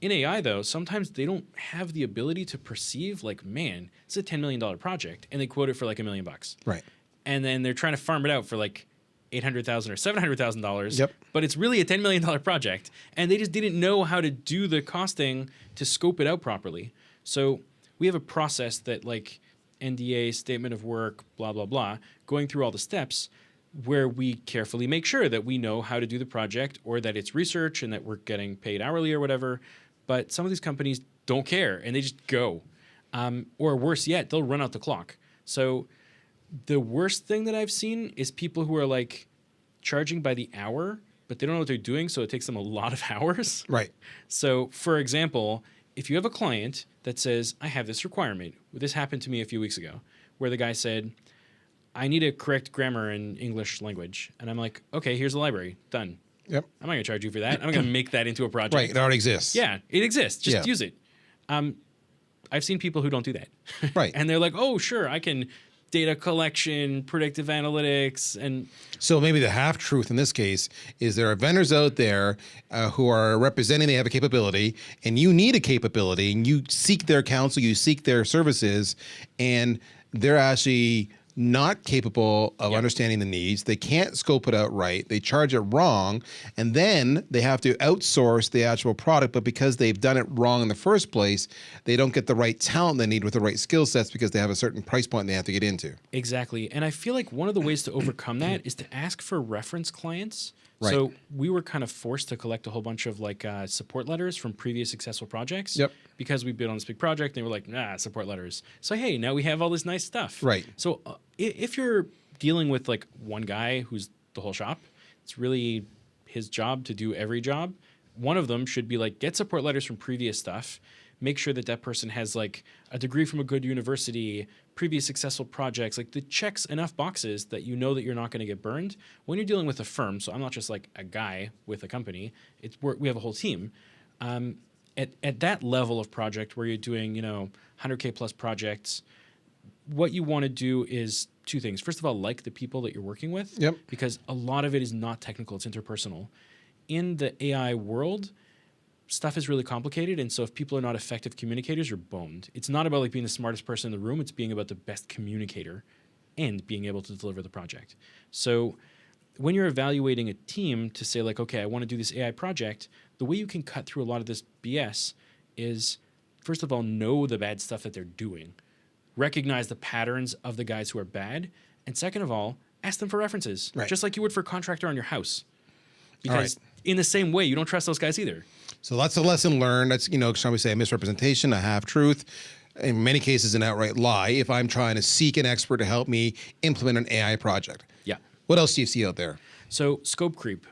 In AI though, sometimes they don't have the ability to perceive like, man, it's a $10 million project, and they quote it for like $1 million. Right. And then they're trying to farm it out for like $800,000 or $700,000. Yep. But it's really a $10 million project, and they just didn't know how to do the costing to scope it out properly. So we have a process that like NDA, statement of work, blah, blah, blah, going through all the steps where we carefully make sure that we know how to do the project, or that it's research and that we're getting paid hourly or whatever. But some of these companies don't care, and they just go. Or worse yet, they'll run out the clock. So the worst thing that I've seen is people who are like charging by the hour, but they don't know what they're doing, so it takes them a lot of hours. Right. So for example, if you have a client that says, I have this requirement, this happened to me a few weeks ago, where the guy said, I need a correct grammar in English language. And I'm like, okay, here's the library, done. Yep. I'm not going to charge you for that. I'm going to make that into a project. Right. It already exists. Yeah, it exists. Just Yeah. use it. I've seen people who don't do that. Right. And they're like, oh, sure, I can data collection, predictive analytics, and So maybe the half truth in this case is there are vendors out there who are representing they have a capability, and you need a capability, and you seek their counsel, you seek their services, and they're actually not capable of understanding the needs. They can't scope it out right. They charge it wrong, and then they have to outsource the actual product. But because they've done it wrong in the first place, they don't get the right talent they need with the right skill sets because they have a certain price point they have to get into. Exactly. And I feel like one of the ways to overcome that is to ask for reference clients. Right. So we were kind of forced to collect a whole bunch of like support letters from previous successful projects. Yep. Because we bid on this big project, and they were like, nah, support letters. So hey, now we have all this nice stuff. Right. So if you're dealing with like one guy who's the whole shop, it's really his job to do every job. One of them should be like, get support letters from previous stuff. Make sure that that person has like a degree from a good university, previous successful projects, like the checks enough boxes that you know that you're not going to get burned when you're dealing with a firm. So I'm not just like a guy with a company. We have a whole team. At that level of project where you're doing, 100K plus projects, what you want to do is two things. First of all, like the people that you're working with. Yep. Because a lot of it is not technical, it's interpersonal. In the AI world, stuff is really complicated, and so if people are not effective communicators, you're boned. It's not about like being the smartest person in the room, it's being about the best communicator and being able to deliver the project. So when you're evaluating a team to say like, okay, I want to do this AI project, the way you can cut through a lot of this BS is, first of all, know the bad stuff that they're doing. Recognize the patterns of the guys who are bad. And second of all, ask them for references, Right. just like you would for a contractor on your house. Because in the same way, you don't trust those guys either. So that's a lesson learned. That's, shall we say, a misrepresentation, a half truth, in many cases, an outright lie if I'm trying to seek an expert to help me implement an AI project. Yeah. What else do you see out there? So scope creep.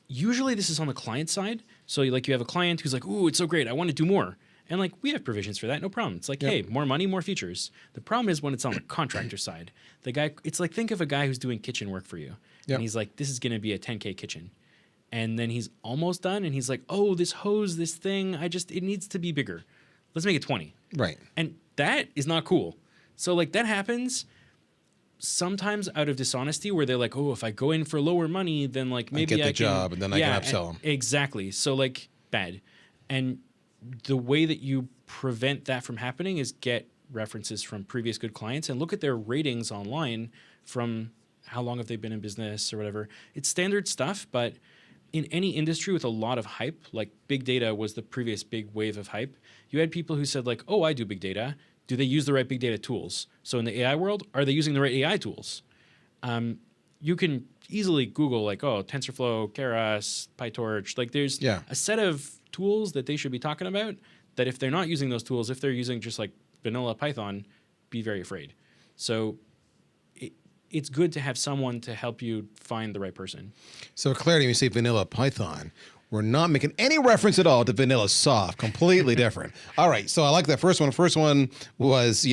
Usually this is on the client side. So you have a client who's like, ooh, it's so great, I want to do more. And like, we have provisions for that, no problem. It's like, hey, more money, more features. The problem is when it's on the contractor side. The guy, it's like, think of a guy who's doing kitchen work for you. Yep. And he's like, this is going to be a 10K kitchen. And then he's almost done, and he's like, oh, this hose, this thing, it needs to be bigger. Let's make it 20. Right. And that is not cool. So like that happens sometimes out of dishonesty where they're like, oh, if I go in for lower money, then like maybe I get the job and then I can upsell them. Exactly. So like bad. And the way that you prevent that from happening is get references from previous good clients and look at their ratings online from how long have they been in business or whatever. It's standard stuff, but in any industry with a lot of hype, like big data was the previous big wave of hype, you had people who said like, oh, I do big data. Do they use the right big data tools? So in the AI world, are they using the right AI tools? You can easily Google like, oh, TensorFlow, Keras, PyTorch. Like there's a set of tools that they should be talking about that if they're not using those tools, if they're using just like vanilla Python, be very afraid. So it's good to have someone to help you find the right person. So for clarity, when you say vanilla Python, we're not making any reference at all to vanilla soft. Completely different. All right. So I like that first one. First one was,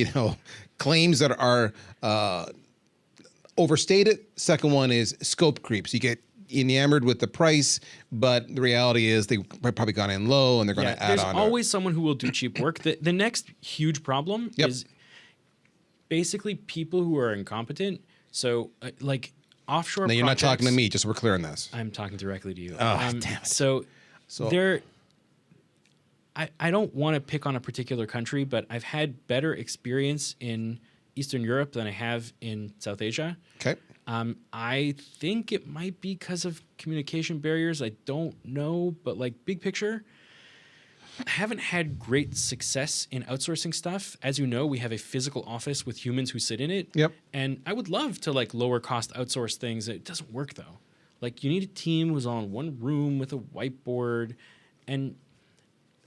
claims that are overstated. Second one is scope creeps. You get enamored with the price, but the reality is they probably gone in low and they're going to add on. There's always someone who will do cheap work. The next huge problem is basically people who are incompetent. So like offshore Now, you're projects, not talking to me, just so we're clear on this. I'm talking directly to you. Oh, damn it. So there, I don't want to pick on a particular country, but I've had better experience in Eastern Europe than I have in South Asia. Okay. I think it might be because of communication barriers. I don't know, but like big picture, I haven't had great success in outsourcing stuff. As you know, we have a physical office with humans who sit in it. Yep. And I would love to like lower cost outsource things. It doesn't work though. Like you need a team who's all in one room with a whiteboard, and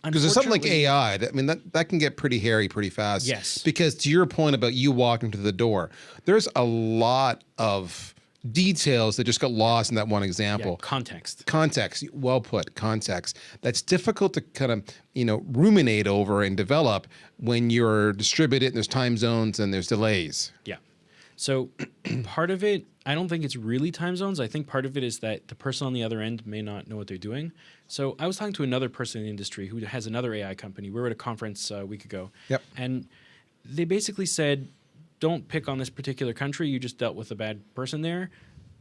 because there's something like AI, that can get pretty hairy pretty fast. Yes. Because to your point about you walking to the door, there's a lot of details that just got lost in that one example. Context. Context, well put, context. That's difficult to kind of, ruminate over and develop when you're distributed and there's time zones and there's delays. Yeah. So part of it, I don't think it's really time zones. I think part of it is that the person on the other end may not know what they're doing. So I was talking to another person in the industry who has another AI company. We were at a conference a week ago. Yep. And they basically said, don't pick on this particular country. You just dealt with a bad person there.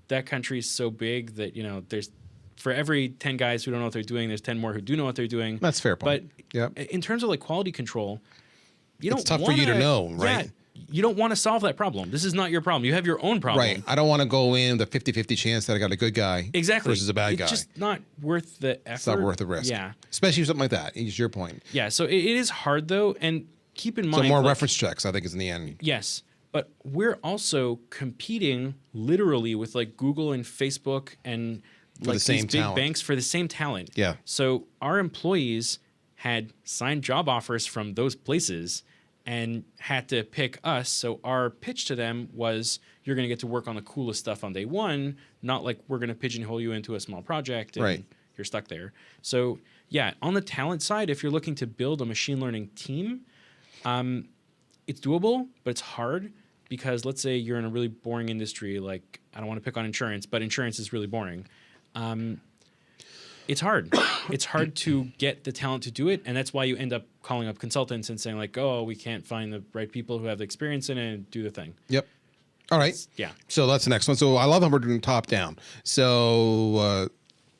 That country is so big that, there's for every 10 guys who don't know what they're doing, there's 10 more who do know what they're doing. That's a fair point. But in terms of like quality control, it's tough for you to know, right? Yeah, you don't want to solve that problem. This is not your problem. You have your own problem. Right. I don't want to go in with a 50-50 chance that I got a good guy versus a bad guy. It's just not worth the effort. It's not worth the risk. Yeah. Especially something like that. Is your point. Yeah. So it is hard though. And keep in mind. So more reference checks, I think, is in the end. Yes. But we're also competing literally with like Google and Facebook and for like these big banks for the same talent. Yeah. So our employees had signed job offers from those places and had to pick us. So our pitch to them was, you're going to get to work on the coolest stuff on day one, not like we're going to pigeonhole you into a small project and you're stuck there. So yeah, on the talent side, if you're looking to build a machine learning team, it's doable, but it's hard because let's say you're in a really boring industry, like I don't want to pick on insurance, but insurance is really boring. It's hard. It's hard to get the talent to do it, and that's why you end up calling up consultants and saying like, "Oh, we can't find the right people who have the experience in it and do the thing." Yep. All right. Yeah. So that's the next one. So I love how we're doing top down. So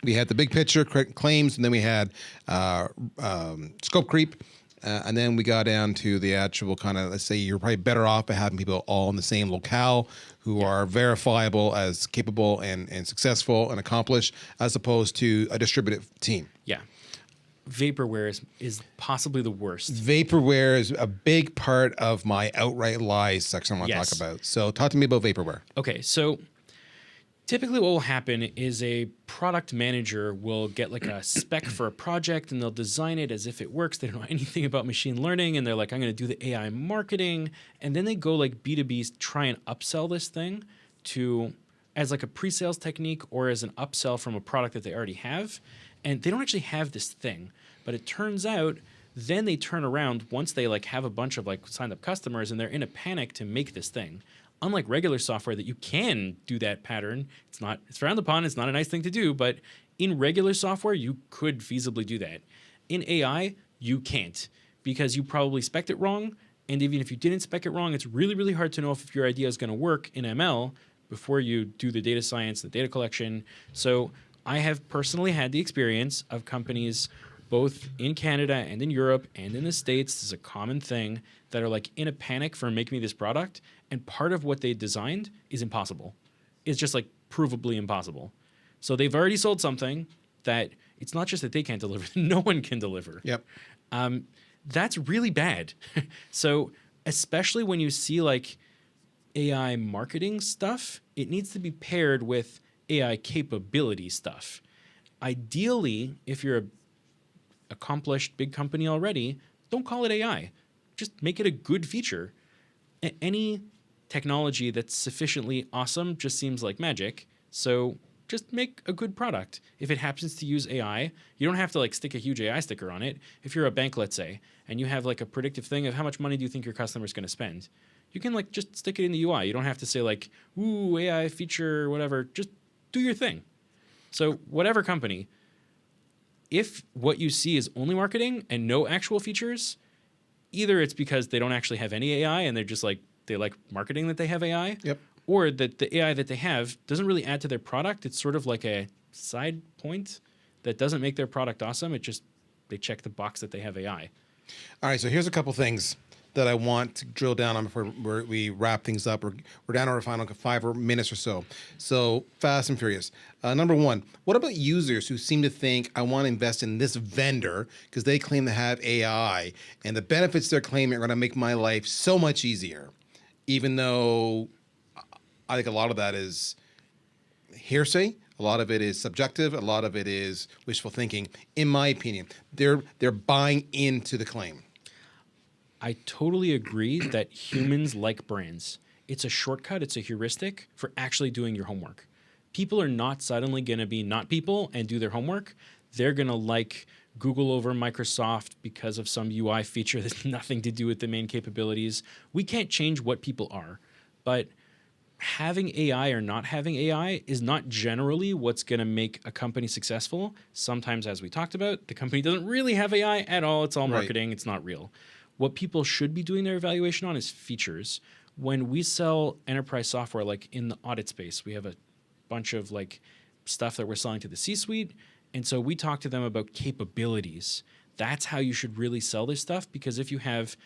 we had the big picture claims, and then we had scope creep. And then we got down to the actual kind of, let's say you're probably better off by having people all in the same locale who are verifiable as capable and successful and accomplished, as opposed to a distributed team. Yeah. Vaporware is possibly the worst. Vaporware is a big part of my outright lies section I want to talk about. So talk to me about vaporware. Okay, so typically what will happen is a product manager will get like a spec for a project and they'll design it as if it works. They don't know anything about machine learning and they're like, I'm going to do the AI marketing. And then they go like B2B, try and upsell this thing to as like a pre-sales technique or as an upsell from a product that they already have. And they don't actually have this thing. But it turns out then they turn around once they like have a bunch of like signed up customers and they're in a panic to make this thing. Unlike regular software that you can do that pattern, it's frowned upon, it's not a nice thing to do, but in regular software, you could feasibly do that. In AI, you can't because you probably spec'd it wrong, and even if you didn't spec it wrong, it's really, really hard to know if your idea is going to work in ML before you do the data science, the data collection. So I have personally had the experience of companies both in Canada and in Europe and in the States, this is a common thing, that are like in a panic for making me this product. And part of what they designed is impossible. It's just like provably impossible. So they've already sold something that it's not just that they can't deliver, no one can deliver. Yep. That's really bad. So especially when you see like AI marketing stuff, it needs to be paired with AI capability stuff. Ideally, if you're accomplished big company already, don't call it AI. Just make it a good feature. Any technology that's sufficiently awesome just seems like magic. So just make a good product. If it happens to use AI, you don't have to like stick a huge AI sticker on it. If you're a bank, let's say, and you have like a predictive thing of how much money do you think your customer is going to spend, you can like just stick it in the UI. You don't have to say like, ooh, AI feature, whatever. Just do your thing. So whatever company, if what you see is only marketing and no actual features, either it's because they don't actually have any AI and they're just like, they like marketing that they have AI, Yep. or that the AI that they have doesn't really add to their product. It's sort of like a side point that doesn't make their product awesome. It just, they check the box that they have AI. All right, so here's a couple things that I want to drill down on before we wrap things up. We're down to our final 5 minutes or so. So fast and furious. Number one, what about users who seem to think I want to invest in this vendor because they claim to have AI and the benefits they're claiming are going to make my life so much easier, even though I think a lot of that is hearsay. A lot of it is subjective. A lot of it is wishful thinking. In my opinion, they're buying into the claim. I totally agree that humans like brands. It's a shortcut, it's a heuristic for actually doing your homework. People are not suddenly going to be not people and do their homework. They're going to like Google over Microsoft because of some UI feature that's nothing to do with the main capabilities. We can't change what people are, but having AI or not having AI is not generally what's going to make a company successful. Sometimes, as we talked about, the company doesn't really have AI at all. It's all marketing. Right. It's not real. What people should be doing their evaluation on is features. When we sell enterprise software, like in the audit space, we have a bunch of like stuff that we're selling to the C-suite. And so we talk to them about capabilities. That's how you should really sell this stuff, because if you have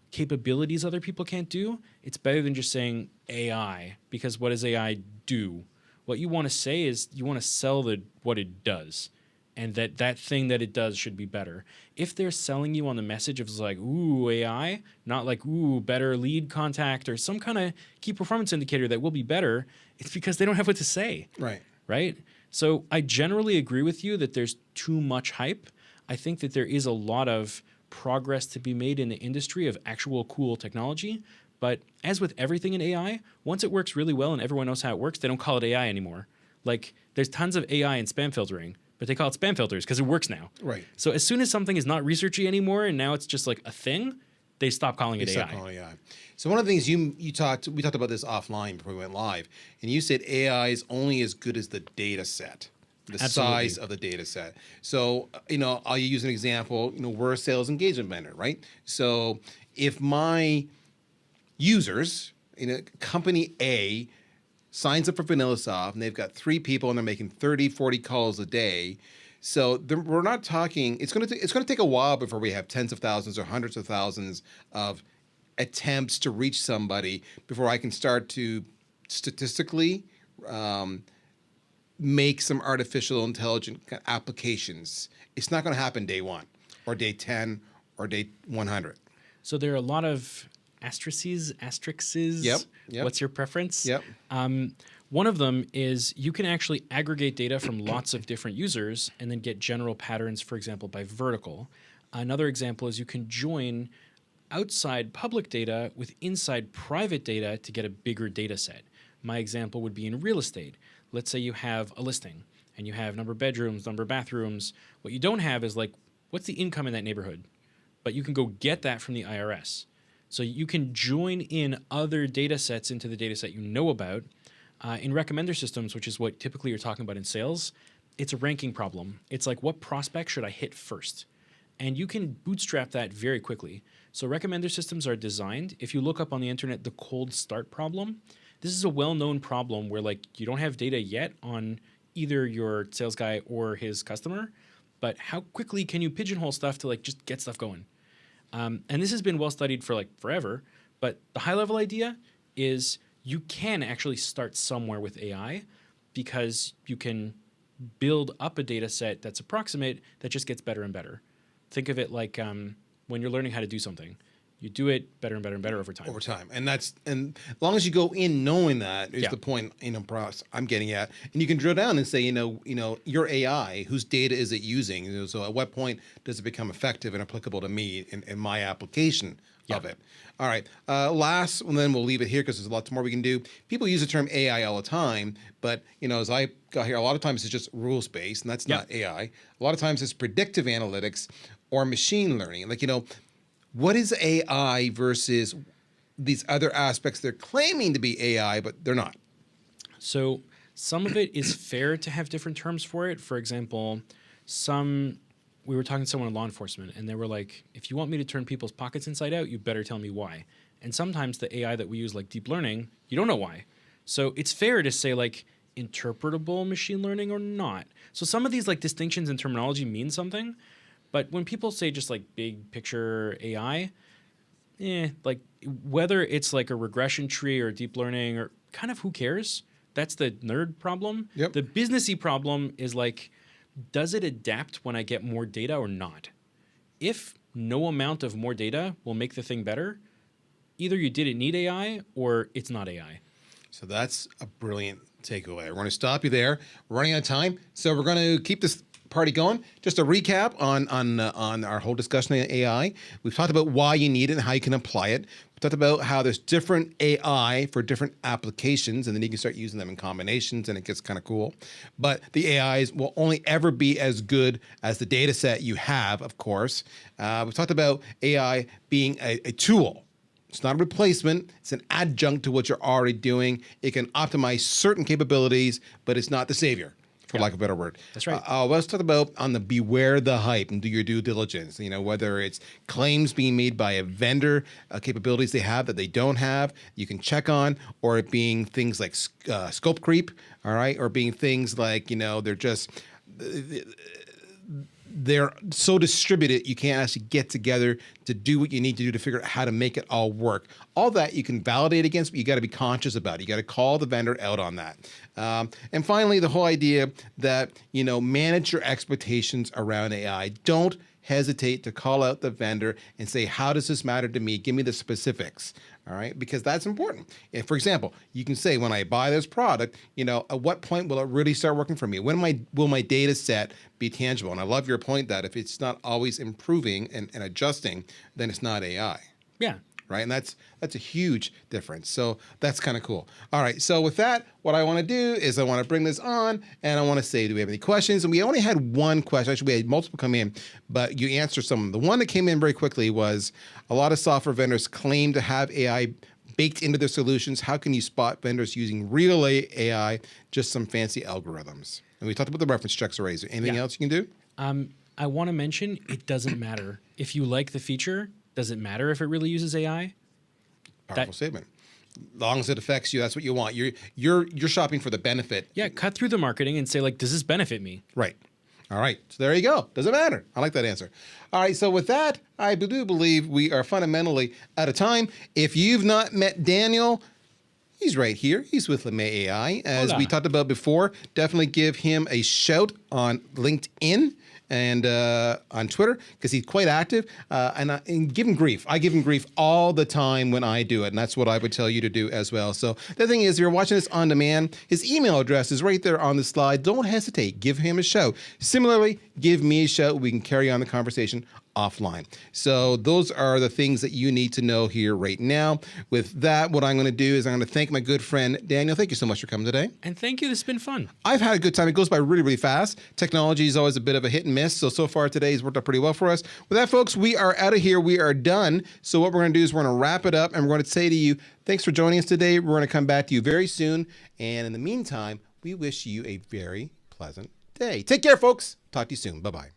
capabilities other people can't do, it's better than just saying AI, because what does AI do? What you want to say is you want to sell what it does, and that thing that it does should be better. If they're selling you on the message of like, ooh, AI, not like, ooh, better lead contact or some kind of key performance indicator that will be better, it's because they don't have what to say. Right? So I generally agree with you that there's too much hype. I think that there is a lot of progress to be made in the industry of actual cool technology. But as with everything in AI, once it works really well and everyone knows how it works, they don't call it AI anymore. Like there's tons of AI in spam filtering, but they call it spam filters because it works now. Right. So as soon as something is not researchy anymore and now it's just like a thing, they stop calling it AI. So one of the things we talked about this offline before we went live, and you said AI is only as good as the data set, the size of the data set. So, I'll use an example. We're a sales engagement vendor, right? So if my users company A signs up for VanillaSoft and they've got 3 people and they're making 30, 40 calls a day. So we're not talking, it's going to take a while before we have tens of thousands or hundreds of thousands of attempts to reach somebody before I can start to statistically make some artificial intelligent applications. It's not going to happen day 1 or day 10 or day 100. So there are a lot of asterisks. Yep. What's your preference? Yep. One of them is you can actually aggregate data from lots of different users and then get general patterns, for example, by vertical. Another example is you can join outside public data with inside private data to get a bigger data set. My example would be in real estate. Let's say you have a listing and you have number of bedrooms, number of bathrooms. What you don't have is like, what's the income in that neighborhood? But you can go get that from the IRS. So you can join in other data sets into the data set you know about. In recommender systems, which is what typically you're talking about in sales, it's a ranking problem. It's like, what prospect should I hit first? And you can bootstrap that very quickly. So recommender systems are designed, if you look up on the internet, the cold start problem, this is a well-known problem where like you don't have data yet on either your sales guy or his customer, but how quickly can you pigeonhole stuff to like just get stuff going? And this has been well studied for like forever, but the high level idea is you can actually start somewhere with AI because you can build up a data set that's approximate that just gets better and better. Think of it like when you're learning how to do something. You do it better and better and better over time. And as long as you go in knowing that is Yeah. the point, process I'm getting at. And you can drill down and say, your AI, whose data is it using? So at what point does it become effective and applicable to me in my application of it? All right. Last, and then we'll leave it here because there's lots more we can do. People use the term AI all the time, but as I got here, a lot of times it's just rules-based, and that's not AI. A lot of times it's predictive analytics or machine learning. What is AI versus these other aspects they're claiming to be AI, but they're not? So some of it is fair to have different terms for it. For example, we were talking to someone in law enforcement, and they were like, if you want me to turn people's pockets inside out, you better tell me why. And sometimes the AI that we use, like deep learning, you don't know why. So it's fair to say like interpretable machine learning or not. So some of these like distinctions in terminology mean something. But when people say just like big picture AI, like whether it's like a regression tree or deep learning or kind of who cares? That's the nerd problem. Yep. The businessy problem is like, does it adapt when I get more data or not? If no amount of more data will make the thing better, either you didn't need AI or it's not AI. So that's a brilliant takeaway. We're going to stop you there. We're running out of time. So we're going to keep this party going. Just a recap on our whole discussion on AI. We've talked about why you need it and how you can apply it. We talked about how there's different AI for different applications, and then you can start using them in combinations, and it gets kind of cool. But the AIs will only ever be as good as the data set you have, of course. We've talked about AI being a tool. It's not a replacement. It's an adjunct to what you're already doing. It can optimize certain capabilities, but it's not the savior, for lack of a better word. That's right. Let's talk about on the beware the hype and do your due diligence. Whether it's claims being made by a vendor, capabilities they have that they don't have, you can check on, or it being things like scope creep, all right, or being things like, they're just... They're so distributed, you can't actually get together to do what you need to do to figure out how to make it all work. All that you can validate against, but you got to be conscious about it. You got to call the vendor out on that. And finally, the whole idea that, manage your expectations around AI. Don't hesitate to call out the vendor and say, how does this matter to me? Give me the specifics. All right, because that's important. If, for example, you can say, when I buy this product, at what point will it really start working for me? When will my data set be tangible? And I love your point that if it's not always improving and adjusting, then it's not AI. Yeah. Right, and that's a huge difference. So that's kind of cool. All right, so with that, what I want to do is I want to bring this on, and I want to say, do we have any questions? And we only had one question. Actually, we had multiple come in, but you answered some of them. The one that came in very quickly was, a lot of software vendors claim to have AI baked into their solutions. How can you spot vendors using real AI, just some fancy algorithms? And we talked about the reference checks already. Is there anything else you can do? I want to mention, it doesn't matter. If you like the feature, does it matter if it really uses AI? Powerful statement. As long as it affects you, that's what you want. You're shopping for the benefit. Yeah, cut through the marketing and say, like, does this benefit me? Right. All right. So there you go. Doesn't matter. I like that answer. All right. So with that, I do believe we are fundamentally out of time. If you've not met Daniel, he's right here. He's with Lemay.ai. As we talked about before, definitely give him a shout on LinkedIn and on Twitter, because he's quite active, and give him grief. I give him grief all the time when I do it, and that's what I would tell you to do as well. So the thing is, if you're watching this on demand, his email address is right there on the slide. Don't hesitate. Give him a shout. Similarly, give me a shout. We can carry on the conversation offline. So those are the things that you need to know here right now. With that, what I'm going to do is I'm going to thank my good friend Daniel. Thank you so much for coming today. And thank you. This has been fun. I've had a good time. It goes by really, really fast. Technology is always a bit of a hit and miss. So far today has worked out pretty well for us. With that, folks, we are out of here. We are done. So what we're going to do is we're going to wrap it up, and we're going to say to you, thanks for joining us today. We're going to come back to you very soon. And in the meantime, we wish you a very pleasant day. Take care, folks. Talk to you soon. Bye-bye.